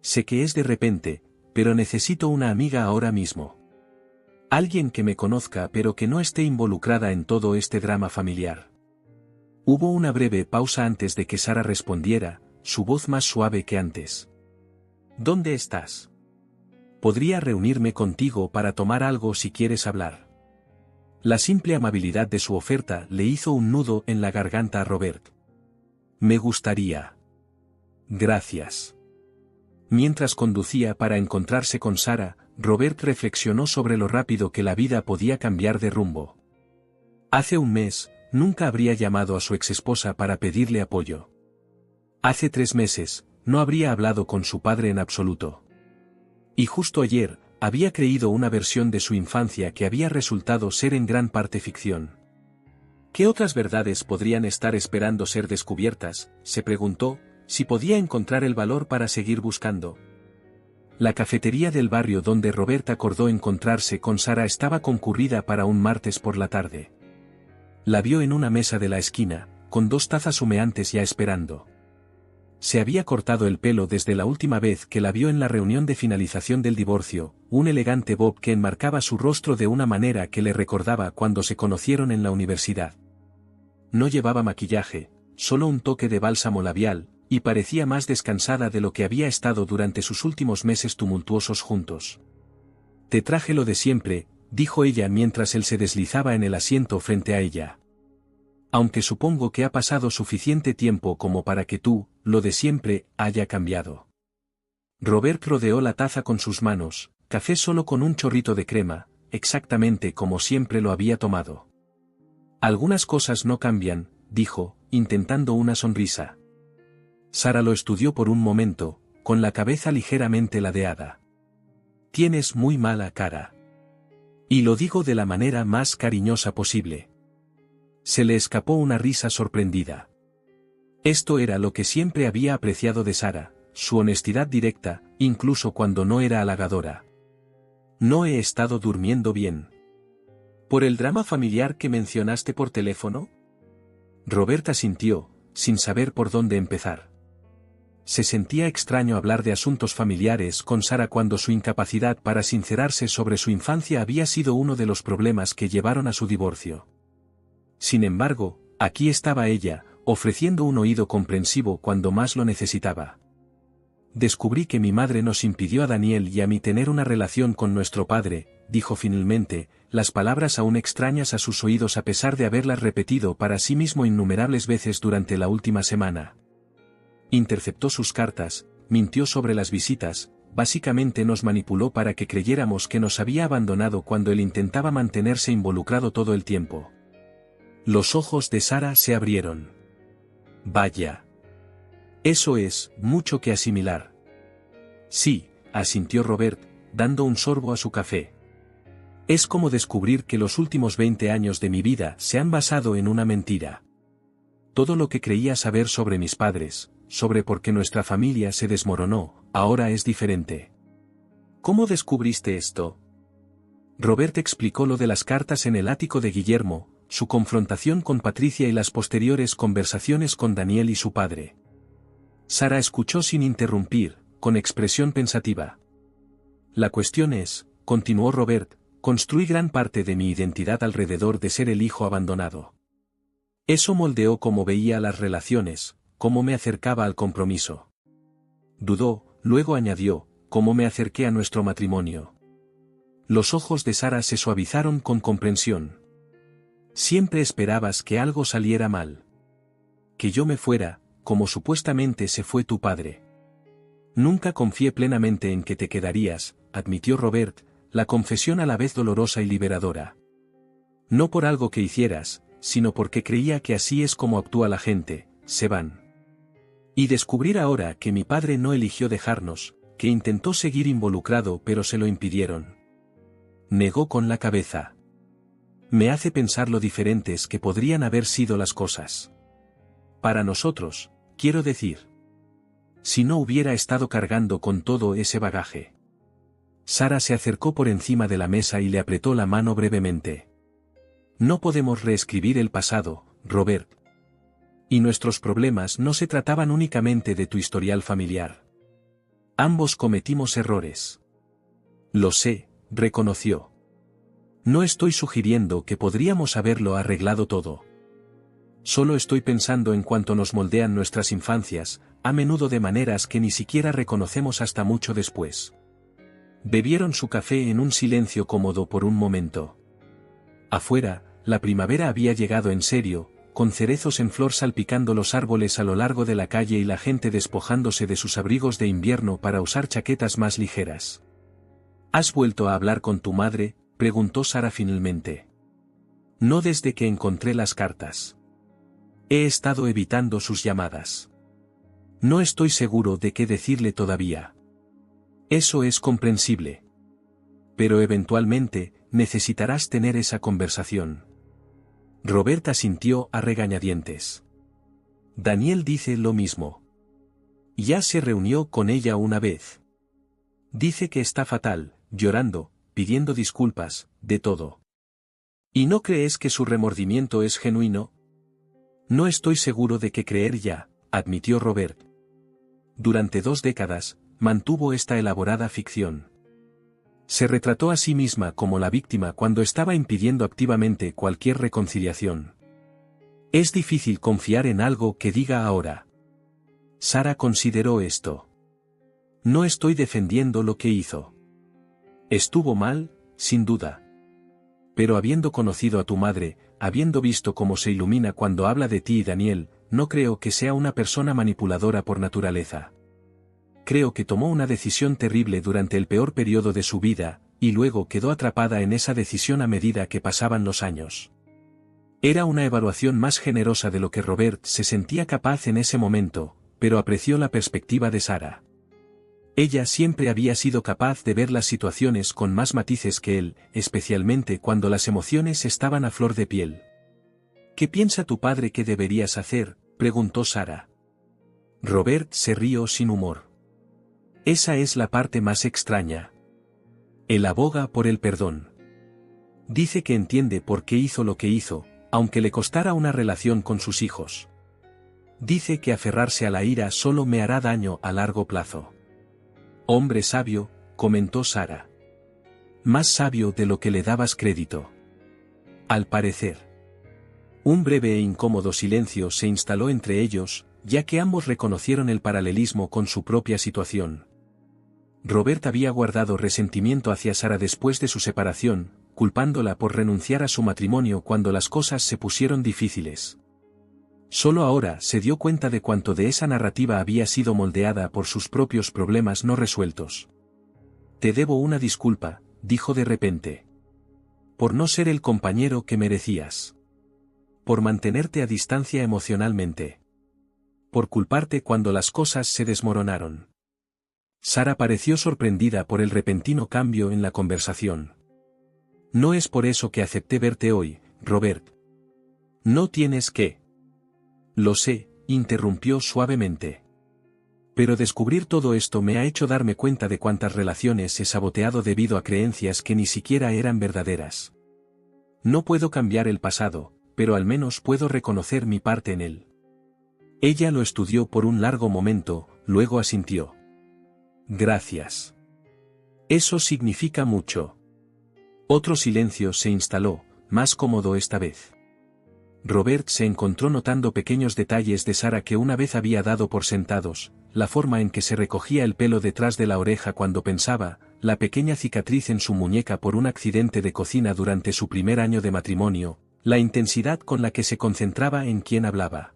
Sé que es de repente, pero necesito una amiga ahora mismo. Alguien que me conozca pero que no esté involucrada en todo este drama familiar». Hubo una breve pausa antes de que Sara respondiera, su voz más suave que antes. «¿Dónde estás? Podría reunirme contigo para tomar algo si quieres hablar». La simple amabilidad de su oferta le hizo un nudo en la garganta a Robert. «Me gustaría». «Gracias». Mientras conducía para encontrarse con Sara, Robert reflexionó sobre lo rápido que la vida podía cambiar de rumbo. Hace un mes, nunca habría llamado a su exesposa para pedirle apoyo. Hace 3 meses, no habría hablado con su padre en absoluto. Y justo ayer, había creído una versión de su infancia que había resultado ser en gran parte ficción. ¿Qué otras verdades podrían estar esperando ser descubiertas?, se preguntó, si podía encontrar el valor para seguir buscando. La cafetería del barrio donde Robert acordó encontrarse con Sara estaba concurrida para un martes por la tarde. La vio en una mesa de la esquina, con 2 tazas humeantes ya esperando. Se había cortado el pelo desde la última vez que la vio en la reunión de finalización del divorcio, un elegante bob que enmarcaba su rostro de una manera que le recordaba cuando se conocieron en la universidad. No llevaba maquillaje, solo un toque de bálsamo labial, y parecía más descansada de lo que había estado durante sus últimos meses tumultuosos juntos. «Te traje lo de siempre», dijo ella mientras él se deslizaba en el asiento frente a ella. «Aunque supongo que ha pasado suficiente tiempo como para que tú, lo de siempre, haya cambiado». Robert rodeó la taza con sus manos, café solo con un chorrito de crema, exactamente como siempre lo había tomado. «Algunas cosas no cambian», dijo, intentando una sonrisa. Sara lo estudió por un momento, con la cabeza ligeramente ladeada. «Tienes muy mala cara. Y lo digo de la manera más cariñosa posible». Se le escapó una risa sorprendida. Esto era lo que siempre había apreciado de Sara, su honestidad directa, incluso cuando no era halagadora. «No he estado durmiendo bien». «¿Por el drama familiar que mencionaste por teléfono?» Robert asintió, sin saber por dónde empezar. Se sentía extraño hablar de asuntos familiares con Sara cuando su incapacidad para sincerarse sobre su infancia había sido uno de los problemas que llevaron a su divorcio. Sin embargo, aquí estaba ella, ofreciendo un oído comprensivo cuando más lo necesitaba. «Descubrí que mi madre nos impidió a Daniel y a mí tener una relación con nuestro padre», dijo finalmente, las palabras aún extrañas a sus oídos a pesar de haberlas repetido para sí mismo innumerables veces durante la última semana. Interceptó sus cartas, mintió sobre las visitas, básicamente nos manipuló para que creyéramos que nos había abandonado cuando él intentaba mantenerse involucrado todo el tiempo. Los ojos de Sara se abrieron. «Vaya. Eso es mucho que asimilar». «Sí», asintió Robert, dando un sorbo a su café. «Es como descubrir que los últimos 20 años de mi vida se han basado en una mentira. Todo lo que creía saber sobre mis padres, sobre por qué nuestra familia se desmoronó, ahora es diferente. ¿Cómo descubriste esto? Robert explicó lo de las cartas en el ático de Guillermo, su confrontación con Patricia y las posteriores conversaciones con Daniel y su padre. Sara escuchó sin interrumpir, con expresión pensativa. La cuestión es, continuó Robert, construí gran parte de mi identidad alrededor de ser el hijo abandonado. Eso moldeó cómo veía las relaciones, cómo me acercaba al compromiso. Dudó, luego añadió, cómo me acerqué a nuestro matrimonio. Los ojos de Sara se suavizaron con comprensión. Siempre esperabas que algo saliera mal. Que yo me fuera, como supuestamente se fue tu padre. Nunca confié plenamente en que te quedarías, admitió Robert, la confesión a la vez dolorosa y liberadora. No por algo que hicieras, sino porque creía que así es como actúa la gente, se van. Y descubrir ahora que mi padre no eligió dejarnos, que intentó seguir involucrado pero se lo impidieron. Negó con la cabeza. Me hace pensar lo diferentes que podrían haber sido las cosas. Para nosotros, quiero decir. Si no hubiera estado cargando con todo ese bagaje. Sara se acercó por encima de la mesa y le apretó la mano brevemente. No podemos reescribir el pasado, Robert. Y nuestros problemas no se trataban únicamente de tu historial familiar. Ambos cometimos errores. Lo sé, reconoció. No estoy sugiriendo que podríamos haberlo arreglado todo. Solo estoy pensando en cuánto nos moldean nuestras infancias, a menudo de maneras que ni siquiera reconocemos hasta mucho después. Bebieron su café en un silencio cómodo por un momento. Afuera, la primavera había llegado en serio, con cerezos en flor salpicando los árboles a lo largo de la calle y la gente despojándose de sus abrigos de invierno para usar chaquetas más ligeras. ¿Has vuelto a hablar con tu madre?, preguntó Sara finalmente. No desde que encontré las cartas. He estado evitando sus llamadas. No estoy seguro de qué decirle todavía. Eso es comprensible. Pero eventualmente, necesitarás tener esa conversación. Robert asintió a regañadientes. Daniel dice lo mismo. Ya se reunió con ella una vez. Dice que está fatal, llorando, pidiendo disculpas, de todo. ¿Y no crees que su remordimiento es genuino? No estoy seguro de qué creer ya, admitió Robert. Durante 2 décadas, mantuvo esta elaborada ficción. Se retrató a sí misma como la víctima cuando estaba impidiendo activamente cualquier reconciliación. Es difícil confiar en algo que diga ahora. Sara consideró esto. No estoy defendiendo lo que hizo. Estuvo mal, sin duda. Pero habiendo conocido a tu madre, habiendo visto cómo se ilumina cuando habla de ti y Daniel, no creo que sea una persona manipuladora por naturaleza. Creo que tomó una decisión terrible durante el peor periodo de su vida, y luego quedó atrapada en esa decisión a medida que pasaban los años. Era una evaluación más generosa de lo que Robert se sentía capaz en ese momento, pero apreció la perspectiva de Sara. Ella siempre había sido capaz de ver las situaciones con más matices que él, especialmente cuando las emociones estaban a flor de piel. ¿Qué piensa tu padre que deberías hacer?, preguntó Sara. Robert se rió sin humor. Esa es la parte más extraña. Él aboga por el perdón. Dice que entiende por qué hizo lo que hizo, aunque le costara una relación con sus hijos. Dice que aferrarse a la ira solo me hará daño a largo plazo. Hombre sabio, comentó Sara. Más sabio de lo que le dabas crédito. Al parecer. Un breve e incómodo silencio se instaló entre ellos, ya que ambos reconocieron el paralelismo con su propia situación. Robert había guardado resentimiento hacia Sara después de su separación, culpándola por renunciar a su matrimonio cuando las cosas se pusieron difíciles. Solo ahora se dio cuenta de cuánto de esa narrativa había sido moldeada por sus propios problemas no resueltos. Te debo una disculpa, dijo de repente. Por no ser el compañero que merecías. Por mantenerte a distancia emocionalmente. Por culparte cuando las cosas se desmoronaron. Sara pareció sorprendida por el repentino cambio en la conversación. No es por eso que acepté verte hoy, Robert. No tienes que. Lo sé, interrumpió suavemente. Pero descubrir todo esto me ha hecho darme cuenta de cuántas relaciones he saboteado debido a creencias que ni siquiera eran verdaderas. No puedo cambiar el pasado, pero al menos puedo reconocer mi parte en él. Ella lo estudió por un largo momento, luego asintió. Gracias. Eso significa mucho. Otro silencio se instaló, más cómodo esta vez. Robert se encontró notando pequeños detalles de Sara que una vez había dado por sentados, la forma en que se recogía el pelo detrás de la oreja cuando pensaba, la pequeña cicatriz en su muñeca por un accidente de cocina durante su primer año de matrimonio, la intensidad con la que se concentraba en quien hablaba.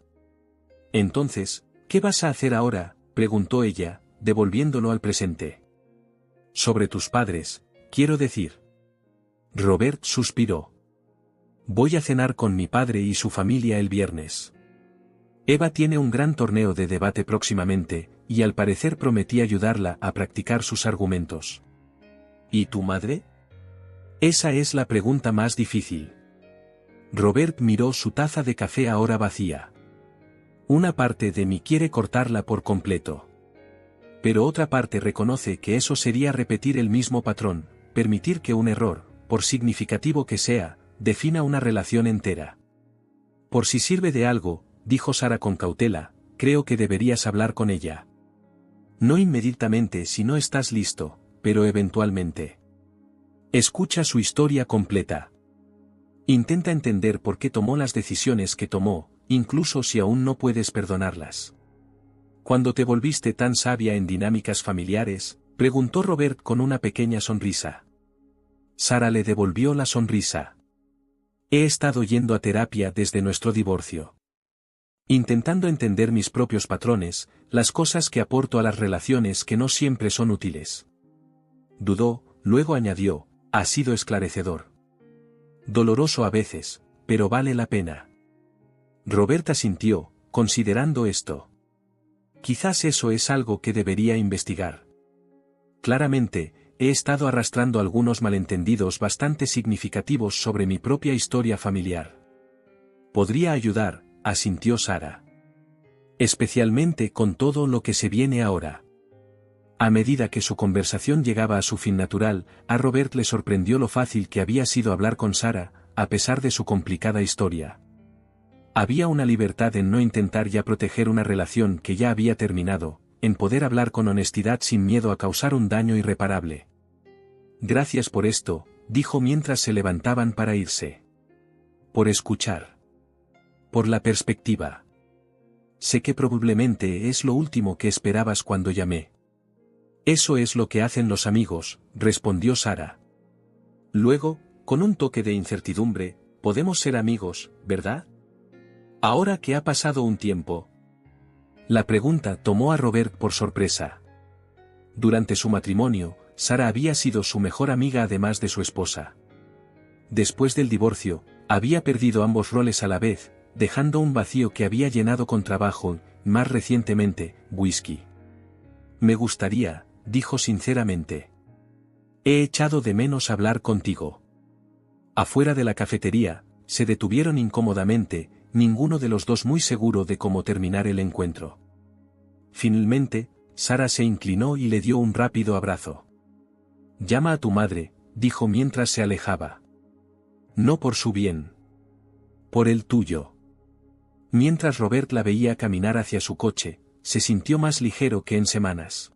Entonces, ¿qué vas a hacer ahora?, preguntó ella, devolviéndolo al presente. Sobre tus padres, quiero decir. Robert suspiró. Voy a cenar con mi padre y su familia el viernes. Eva tiene un gran torneo de debate próximamente, y al parecer prometí ayudarla a practicar sus argumentos. ¿Y tu madre? Esa es la pregunta más difícil. Robert miró su taza de café ahora vacía. Una parte de mí quiere cortarla por completo. Pero otra parte reconoce que eso sería repetir el mismo patrón, permitir que un error, por significativo que sea, defina una relación entera. Por si sirve de algo, dijo Sara con cautela, creo que deberías hablar con ella. No inmediatamente si no estás listo, pero eventualmente. Escucha su historia completa. Intenta entender por qué tomó las decisiones que tomó, incluso si aún no puedes perdonarlas. ¿Cuándo te volviste tan sabia en dinámicas familiares?, preguntó Robert con una pequeña sonrisa. Sara le devolvió la sonrisa. He estado yendo a terapia desde nuestro divorcio. Intentando entender mis propios patrones, las cosas que aporto a las relaciones que no siempre son útiles. Dudó, luego añadió, ha sido esclarecedor. Doloroso a veces, pero vale la pena. Robert asintió, considerando esto. Quizás eso es algo que debería investigar. Claramente, he estado arrastrando algunos malentendidos bastante significativos sobre mi propia historia familiar. Podría ayudar, asintió Sara. Especialmente con todo lo que se viene ahora. A medida que su conversación llegaba a su fin natural, a Robert le sorprendió lo fácil que había sido hablar con Sara, a pesar de su complicada historia. Había una libertad en no intentar ya proteger una relación que ya había terminado, en poder hablar con honestidad sin miedo a causar un daño irreparable. Gracias por esto, dijo mientras se levantaban para irse. Por escuchar. Por la perspectiva. Sé que probablemente es lo último que esperabas cuando llamé. Eso es lo que hacen los amigos, respondió Sara. Luego, con un toque de incertidumbre, podemos ser amigos, ¿verdad? Ahora que ha pasado un tiempo. La pregunta tomó a Robert por sorpresa. Durante su matrimonio, Sara había sido su mejor amiga además de su esposa. Después del divorcio, había perdido ambos roles a la vez, dejando un vacío que había llenado con trabajo, más recientemente, whisky. Me gustaría, dijo sinceramente. He echado de menos hablar contigo. Afuera de la cafetería, se detuvieron incómodamente, ninguno de los dos muy seguro de cómo terminar el encuentro. Finalmente, Sara se inclinó y le dio un rápido abrazo. Llama a tu madre, dijo mientras se alejaba. No por su bien. Por el tuyo. Mientras Robert la veía caminar hacia su coche, se sintió más ligero que en semanas.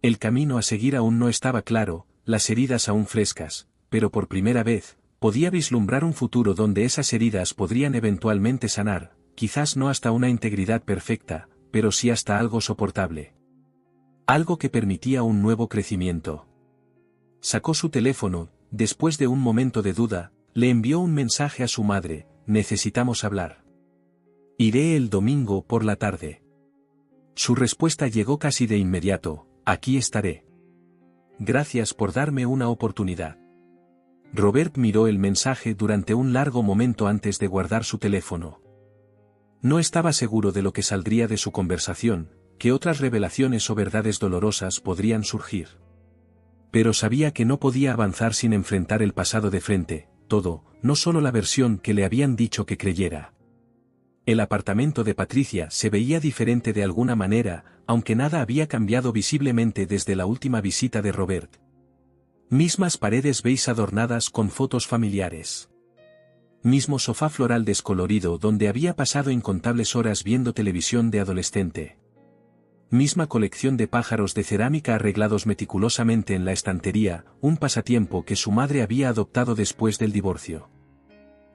El camino a seguir aún no estaba claro, las heridas aún frescas, pero por primera vez, podía vislumbrar un futuro donde esas heridas podrían eventualmente sanar, quizás no hasta una integridad perfecta, pero sí hasta algo soportable. Algo que permitía un nuevo crecimiento. Sacó su teléfono, después de un momento de duda, le envió un mensaje a su madre, necesitamos hablar. Iré el domingo por la tarde. Su respuesta llegó casi de inmediato, aquí estaré. Gracias por darme una oportunidad. Robert miró el mensaje durante un largo momento antes de guardar su teléfono. No estaba seguro de lo que saldría de su conversación, que otras revelaciones o verdades dolorosas podrían surgir. Pero sabía que no podía avanzar sin enfrentar el pasado de frente, todo, no solo la versión que le habían dicho que creyera. El apartamento de Patricia se veía diferente de alguna manera, aunque nada había cambiado visiblemente desde la última visita de Robert. Mismas paredes beige adornadas con fotos familiares. Mismo sofá floral descolorido donde había pasado incontables horas viendo televisión de adolescente. Misma colección de pájaros de cerámica arreglados meticulosamente en la estantería, un pasatiempo que su madre había adoptado después del divorcio.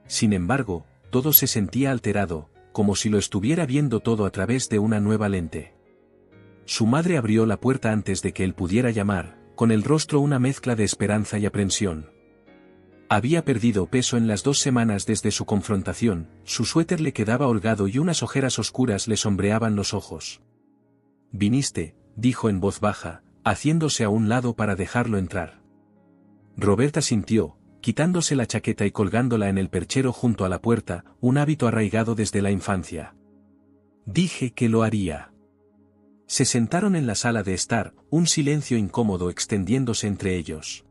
Sin embargo, todo se sentía alterado, como si lo estuviera viendo todo a través de una nueva lente. Su madre abrió la puerta antes de que él pudiera llamar, con el rostro una mezcla de esperanza y aprensión. Había perdido peso en las 2 semanas desde su confrontación, su suéter le quedaba holgado y unas ojeras oscuras le sombreaban los ojos. «Viniste», dijo en voz baja, haciéndose a un lado para dejarlo entrar. Robert asintió, quitándose la chaqueta y colgándola en el perchero junto a la puerta, un hábito arraigado desde la infancia. «Dije que lo haría». Se sentaron en la sala de estar, un silencio incómodo extendiéndose entre ellos.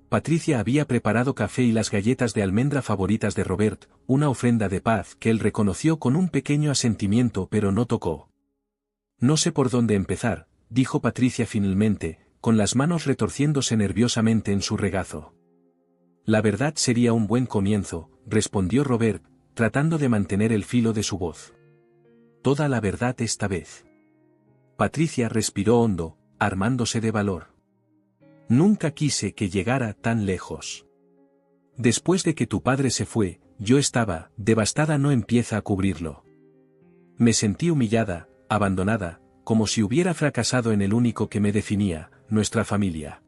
Patricia había preparado café y las galletas de almendra favoritas de Robert, una ofrenda de paz que él reconoció con un pequeño asentimiento pero no tocó. «No sé por dónde empezar», dijo Patricia finalmente, con las manos retorciéndose nerviosamente en su regazo. «La verdad sería un buen comienzo», respondió Robert, tratando de mantener el filo de su voz. «Toda la verdad esta vez». Patricia respiró hondo, armándose de valor. «Nunca quise que llegara tan lejos. Después de que tu padre se fue, yo estaba, devastada, no empieza a cubrirlo. Me sentí humillada, abandonada, como si hubiera fracasado en el único que me definía, nuestra familia».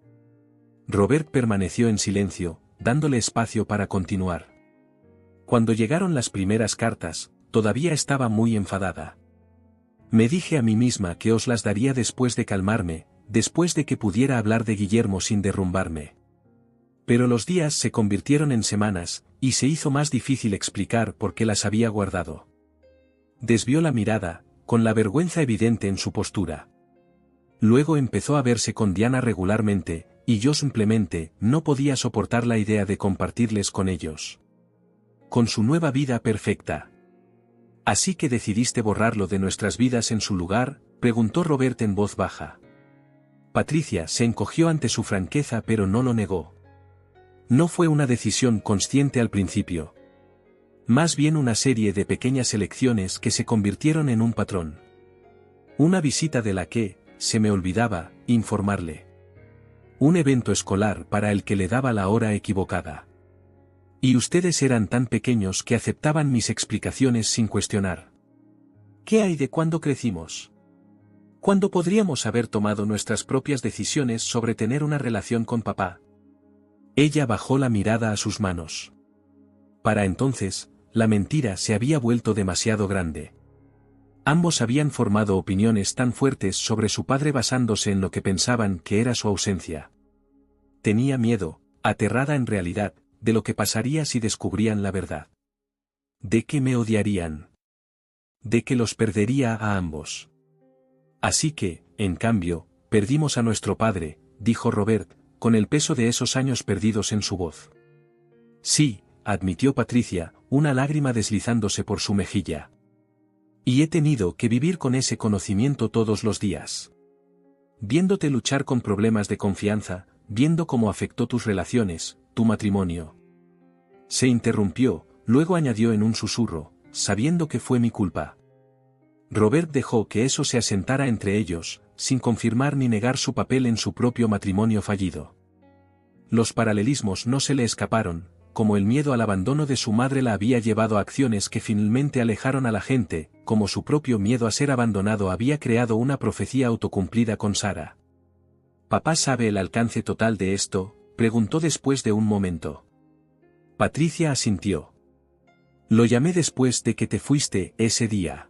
Robert permaneció en silencio, dándole espacio para continuar. «Cuando llegaron las primeras cartas, todavía estaba muy enfadada. Me dije a mí misma que os las daría después de calmarme, después de que pudiera hablar de Guillermo sin derrumbarme. Pero los días se convirtieron en semanas, y se hizo más difícil explicar por qué las había guardado». Desvió la mirada, con la vergüenza evidente en su postura. Luego empezó a verse con Diana regularmente, y yo simplemente no podía soportar la idea de compartirles con ellos. Con su nueva vida perfecta. «¿Así que decidiste borrarlo de nuestras vidas en su lugar?», preguntó Robert en voz baja. Patricia se encogió ante su franqueza pero no lo negó. No fue una decisión consciente al principio. Más bien una serie de pequeñas elecciones que se convirtieron en un patrón. Una visita de la que, se me olvidaba, informarle. Un evento escolar para el que le daba la hora equivocada. Y ustedes eran tan pequeños que aceptaban mis explicaciones sin cuestionar. ¿Qué hay de cuando crecimos? ¿Cuándo podríamos haber tomado nuestras propias decisiones sobre tener una relación con papá? Ella bajó la mirada a sus manos. Para entonces, la mentira se había vuelto demasiado grande. Ambos habían formado opiniones tan fuertes sobre su padre basándose en lo que pensaban que era su ausencia. Tenía miedo, aterrada en realidad, de lo que pasaría si descubrían la verdad. ¿De qué me odiarían? De que los perdería a ambos. Así que, en cambio, perdimos a nuestro padre, dijo Robert, con el peso de esos años perdidos en su voz. Sí, admitió Patricia, una lágrima deslizándose por su mejilla. Y he tenido que vivir con ese conocimiento todos los días. Viéndote luchar con problemas de confianza, viendo cómo afectó tus relaciones, tu matrimonio. Se interrumpió, luego añadió en un susurro, sabiendo que fue mi culpa. Robert dejó que eso se asentara entre ellos, sin confirmar ni negar su papel en su propio matrimonio fallido. Los paralelismos no se le escaparon, como el miedo al abandono de su madre la había llevado a acciones que finalmente alejaron a la gente, como su propio miedo a ser abandonado había creado una profecía autocumplida con Sara. ¿Papá sabe el alcance total de esto?, preguntó después de un momento. Patricia asintió. Lo llamé después de que te fuiste ese día.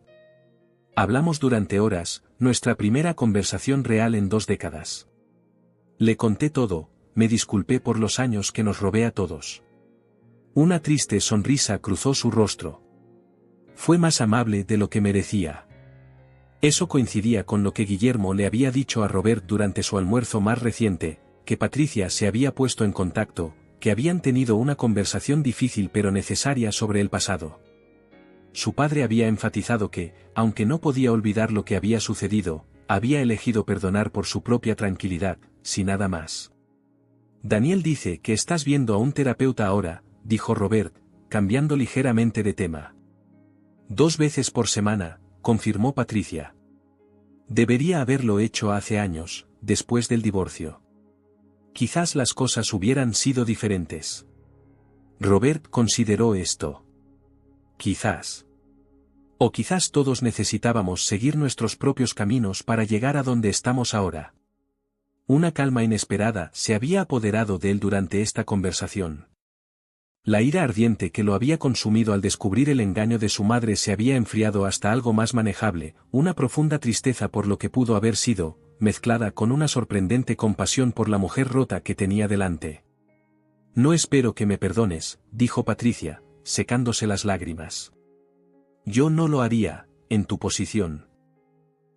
Hablamos durante horas, nuestra primera conversación real en 2 décadas. Le conté todo, me disculpé por los años que nos robé a todos. Una triste sonrisa cruzó su rostro. Fue más amable de lo que merecía. Eso coincidía con lo que Guillermo le había dicho a Robert durante su almuerzo más reciente, que Patricia se había puesto en contacto, que habían tenido una conversación difícil pero necesaria sobre el pasado. Su padre había enfatizado que, aunque no podía olvidar lo que había sucedido, había elegido perdonar por su propia tranquilidad, sin nada más. Daniel dice que estás viendo a un terapeuta ahora, dijo Robert, cambiando ligeramente de tema. 2 veces por semana, confirmó Patricia. Debería haberlo hecho hace años, después del divorcio. Quizás las cosas hubieran sido diferentes. Robert consideró esto. Quizás. O quizás todos necesitábamos seguir nuestros propios caminos para llegar a donde estamos ahora. Una calma inesperada se había apoderado de él durante esta conversación. La ira ardiente que lo había consumido al descubrir el engaño de su madre se había enfriado hasta algo más manejable, una profunda tristeza por lo que pudo haber sido, mezclada con una sorprendente compasión por la mujer rota que tenía delante. No espero que me perdones, dijo Patricia, secándose las lágrimas. Yo no lo haría, en tu posición.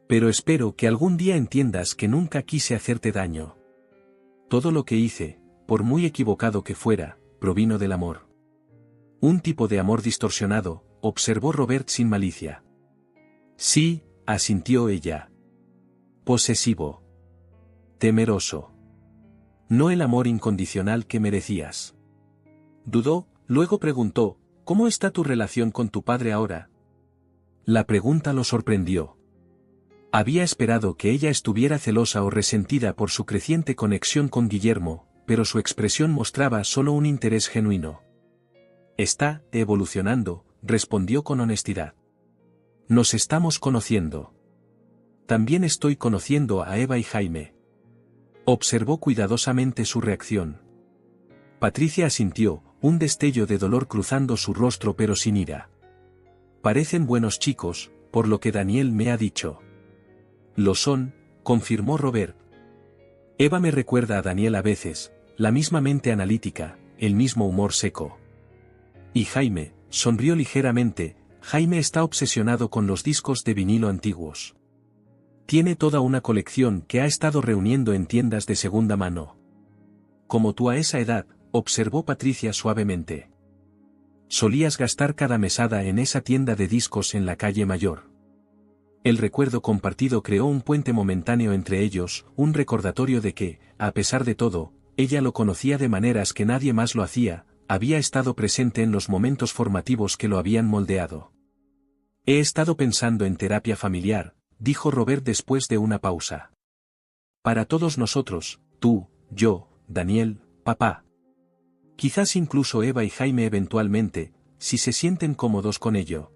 Pero espero que algún día entiendas que nunca quise hacerte daño. Todo lo que hice, por muy equivocado que fuera, provino del amor. Un tipo de amor distorsionado, observó Robert sin malicia. Sí, asintió ella. Posesivo. Temeroso. No el amor incondicional que merecías. Dudó, luego preguntó, ¿cómo está tu relación con tu padre ahora? La pregunta lo sorprendió. Había esperado que ella estuviera celosa o resentida por su creciente conexión con Guillermo, pero su expresión mostraba solo un interés genuino. Está evolucionando, respondió con honestidad. Nos estamos conociendo. También estoy conociendo a Eva y Jaime. Observó cuidadosamente su reacción. Patricia asintió, un destello de dolor cruzando su rostro pero sin ira. Parecen buenos chicos, por lo que Daniel me ha dicho. Lo son, confirmó Robert. Eva me recuerda a Daniel a veces, la misma mente analítica, el mismo humor seco. Y Jaime, sonrió ligeramente, Jaime está obsesionado con los discos de vinilo antiguos. Tiene toda una colección que ha estado reuniendo en tiendas de segunda mano. Como tú a esa edad, observó Patricia suavemente. Solías gastar cada mesada en esa tienda de discos en la calle Mayor. El recuerdo compartido creó un puente momentáneo entre ellos, un recordatorio de que, a pesar de todo, ella lo conocía de maneras que nadie más lo hacía, había estado presente en los momentos formativos que lo habían moldeado. He estado pensando en terapia familiar, dijo Robert después de una pausa. Para todos nosotros, tú, yo, Daniel, papá. Quizás incluso Eva y Jaime eventualmente, si se sienten cómodos con ello.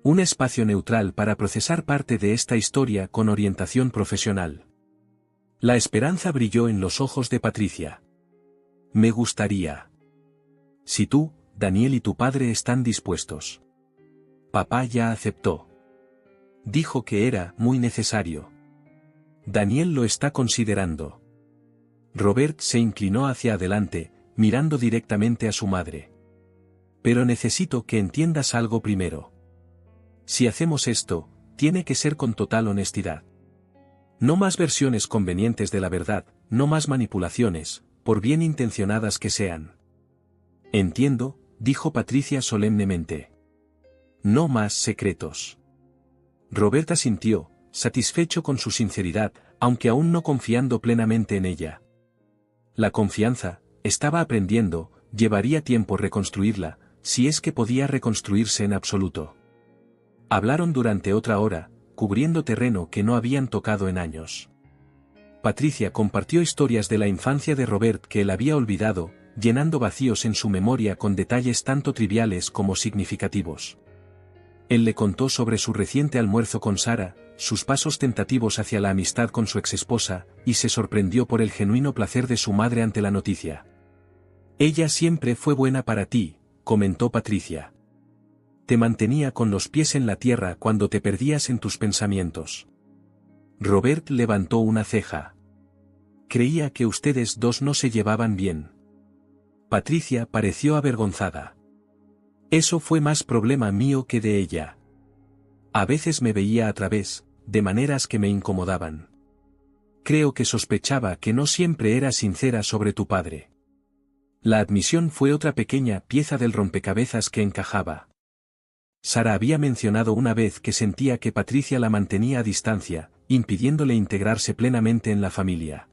Un espacio neutral para procesar parte de esta historia con orientación profesional. La esperanza brilló en los ojos de Patricia. Me gustaría. Si tú, Daniel y tu padre están dispuestos. Papá ya aceptó. Dijo que era muy necesario. Daniel lo está considerando. Robert se inclinó hacia adelante, mirando directamente a su madre. Pero necesito que entiendas algo primero. Si hacemos esto, tiene que ser con total honestidad. No más versiones convenientes de la verdad, no más manipulaciones, por bien intencionadas que sean. Entiendo, dijo Patricia solemnemente. No más secretos. Robert asintió, satisfecho con su sinceridad, aunque aún no confiando plenamente en ella. La confianza, estaba aprendiendo, llevaría tiempo reconstruirla, si es que podía reconstruirse en absoluto. Hablaron durante otra hora, cubriendo terreno que no habían tocado en años. Patricia compartió historias de la infancia de Robert que él había olvidado, llenando vacíos en su memoria con detalles tanto triviales como significativos. Él le contó sobre su reciente almuerzo con Sara, sus pasos tentativos hacia la amistad con su exesposa, y se sorprendió por el genuino placer de su madre ante la noticia. Ella siempre fue buena para ti, comentó Patricia. Te mantenía con los pies en la tierra cuando te perdías en tus pensamientos. Robert levantó una ceja. Creía que ustedes dos no se llevaban bien. Patricia pareció avergonzada. Eso fue más problema mío que de ella. A veces me veía a través, de maneras que me incomodaban. Creo que sospechaba que no siempre era sincera sobre tu padre. La admisión fue otra pequeña pieza del rompecabezas que encajaba. Sara había mencionado una vez que sentía que Patricia la mantenía a distancia, impidiéndole integrarse plenamente en la familia.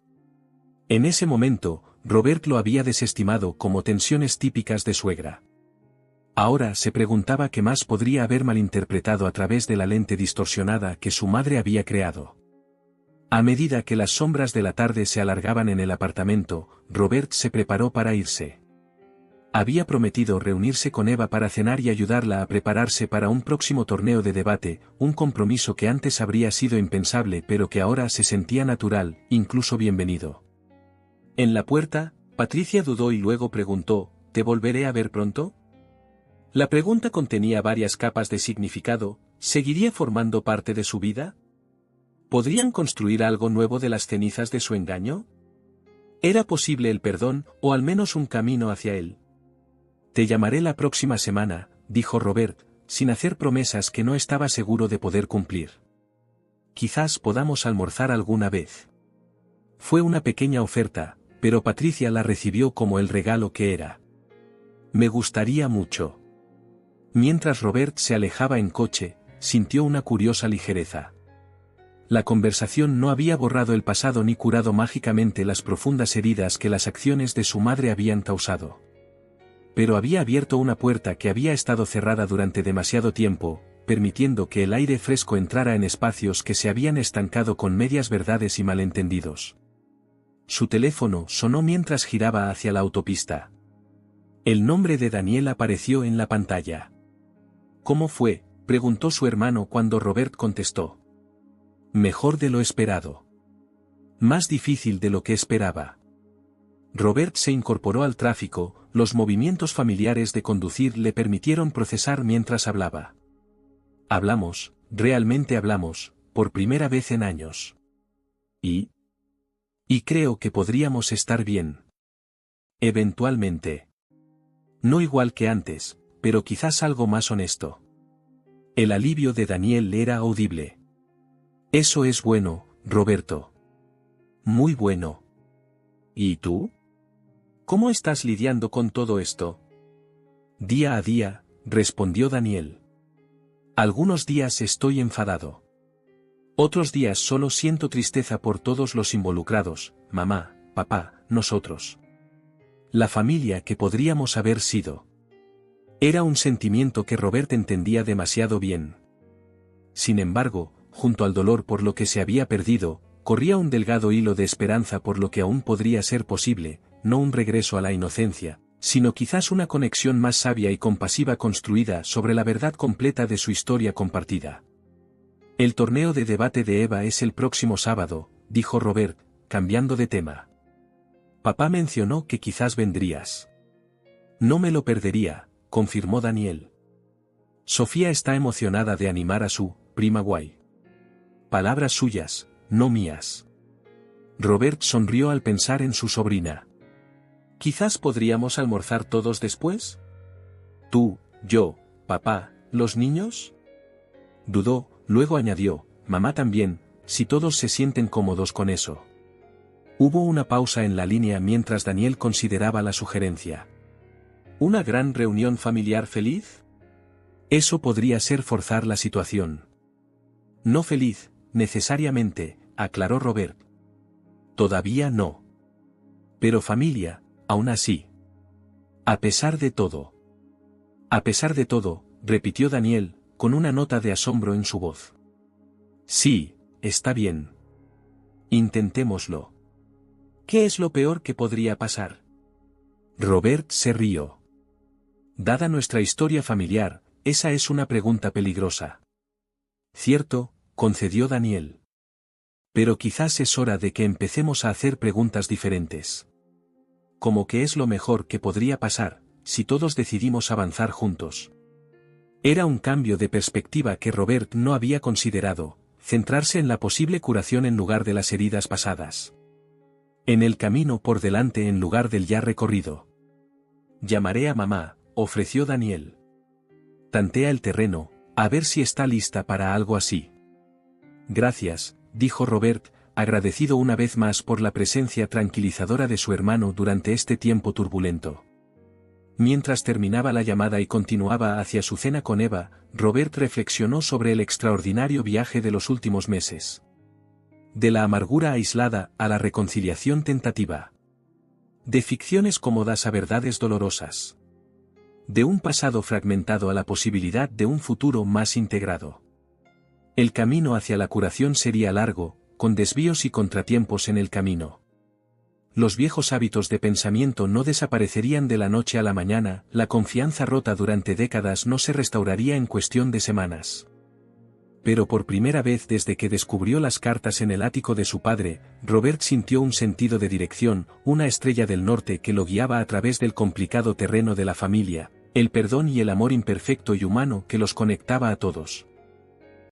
En ese momento, Robert lo había desestimado como tensiones típicas de suegra. Ahora se preguntaba qué más podría haber malinterpretado a través de la lente distorsionada que su madre había creado. A medida que las sombras de la tarde se alargaban en el apartamento, Robert se preparó para irse. Había prometido reunirse con Eva para cenar y ayudarla a prepararse para un próximo torneo de debate, un compromiso que antes habría sido impensable pero que ahora se sentía natural, incluso bienvenido. En la puerta, Patricia dudó y luego preguntó, ¿te volveré a ver pronto? La pregunta contenía varias capas de significado. ¿Seguiría formando parte de su vida? ¿Podrían construir algo nuevo de las cenizas de su engaño? ¿Era posible el perdón, o al menos un camino hacia él? Te llamaré la próxima semana, dijo Robert, sin hacer promesas que no estaba seguro de poder cumplir. Quizás podamos almorzar alguna vez. Fue una pequeña oferta, pero Patricia la recibió como el regalo que era. Me gustaría mucho. Mientras Robert se alejaba en coche, sintió una curiosa ligereza. La conversación no había borrado el pasado ni curado mágicamente las profundas heridas que las acciones de su madre habían causado. Pero había abierto una puerta que había estado cerrada durante demasiado tiempo, permitiendo que el aire fresco entrara en espacios que se habían estancado con medias verdades y malentendidos. Su teléfono sonó mientras giraba hacia la autopista. El nombre de Daniel apareció en la pantalla. ¿Cómo fue?, preguntó su hermano cuando Robert contestó. Mejor de lo esperado. Más difícil de lo que esperaba. Robert se incorporó al tráfico, los movimientos familiares de conducir le permitieron procesar mientras hablaba. Hablamos, realmente hablamos, por primera vez en años. Y creo que podríamos estar bien. Eventualmente. No igual que antes, pero quizás algo más honesto. El alivio de Daniel era audible. Eso es bueno, Roberto. Muy bueno. ¿Y tú? ¿Cómo estás lidiando con todo esto? Día a día, respondió Daniel. Algunos días estoy enfadado. Otros días solo siento tristeza por todos los involucrados, mamá, papá, nosotros. La familia que podríamos haber sido. Era un sentimiento que Robert entendía demasiado bien. Sin embargo, junto al dolor por lo que se había perdido, corría un delgado hilo de esperanza por lo que aún podría ser posible, no un regreso a la inocencia, sino quizás una conexión más sabia y compasiva construida sobre la verdad completa de su historia compartida. El torneo de debate de Eva es el próximo sábado, dijo Robert, cambiando de tema. Papá mencionó que quizás vendrías. No me lo perdería, confirmó Daniel. Sofía está emocionada de animar a su prima guay. Palabras suyas, no mías. Robert sonrió al pensar en su sobrina. ¿Quizás podríamos almorzar todos después? Tú, yo, papá, ¿los niños? Dudó, luego añadió, mamá también, si todos se sienten cómodos con eso. Hubo una pausa en la línea mientras Daniel consideraba la sugerencia. ¿Una gran reunión familiar feliz? Eso podría ser forzar la situación. No feliz, necesariamente, aclaró Robert. Todavía no. Pero familia, aún así. A pesar de todo. A pesar de todo, repitió Daniel, con una nota de asombro en su voz. Sí, está bien. Intentémoslo. ¿Qué es lo peor que podría pasar? Robert se rió. Dada nuestra historia familiar, esa es una pregunta peligrosa. Cierto, concedió Daniel. Pero quizás es hora de que empecemos a hacer preguntas diferentes. Como qué es lo mejor que podría pasar, si todos decidimos avanzar juntos. Era un cambio de perspectiva que Robert no había considerado, centrarse en la posible curación en lugar de las heridas pasadas. En el camino por delante en lugar del ya recorrido. Llamaré a mamá, ofreció Daniel. Tantea el terreno, a ver si está lista para algo así. Gracias, dijo Robert, agradecido una vez más por la presencia tranquilizadora de su hermano durante este tiempo turbulento. Mientras terminaba la llamada y continuaba hacia su cena con Eva, Robert reflexionó sobre el extraordinario viaje de los últimos meses. De la amargura aislada a la reconciliación tentativa. De ficciones cómodas a verdades dolorosas. De un pasado fragmentado a la posibilidad de un futuro más integrado. El camino hacia la curación sería largo, con desvíos y contratiempos en el camino. Los viejos hábitos de pensamiento no desaparecerían de la noche a la mañana, la confianza rota durante décadas no se restauraría en cuestión de semanas. Pero por primera vez desde que descubrió las cartas en el ático de su padre, Robert sintió un sentido de dirección, una estrella del norte que lo guiaba a través del complicado terreno de la familia, el perdón y el amor imperfecto y humano que los conectaba a todos.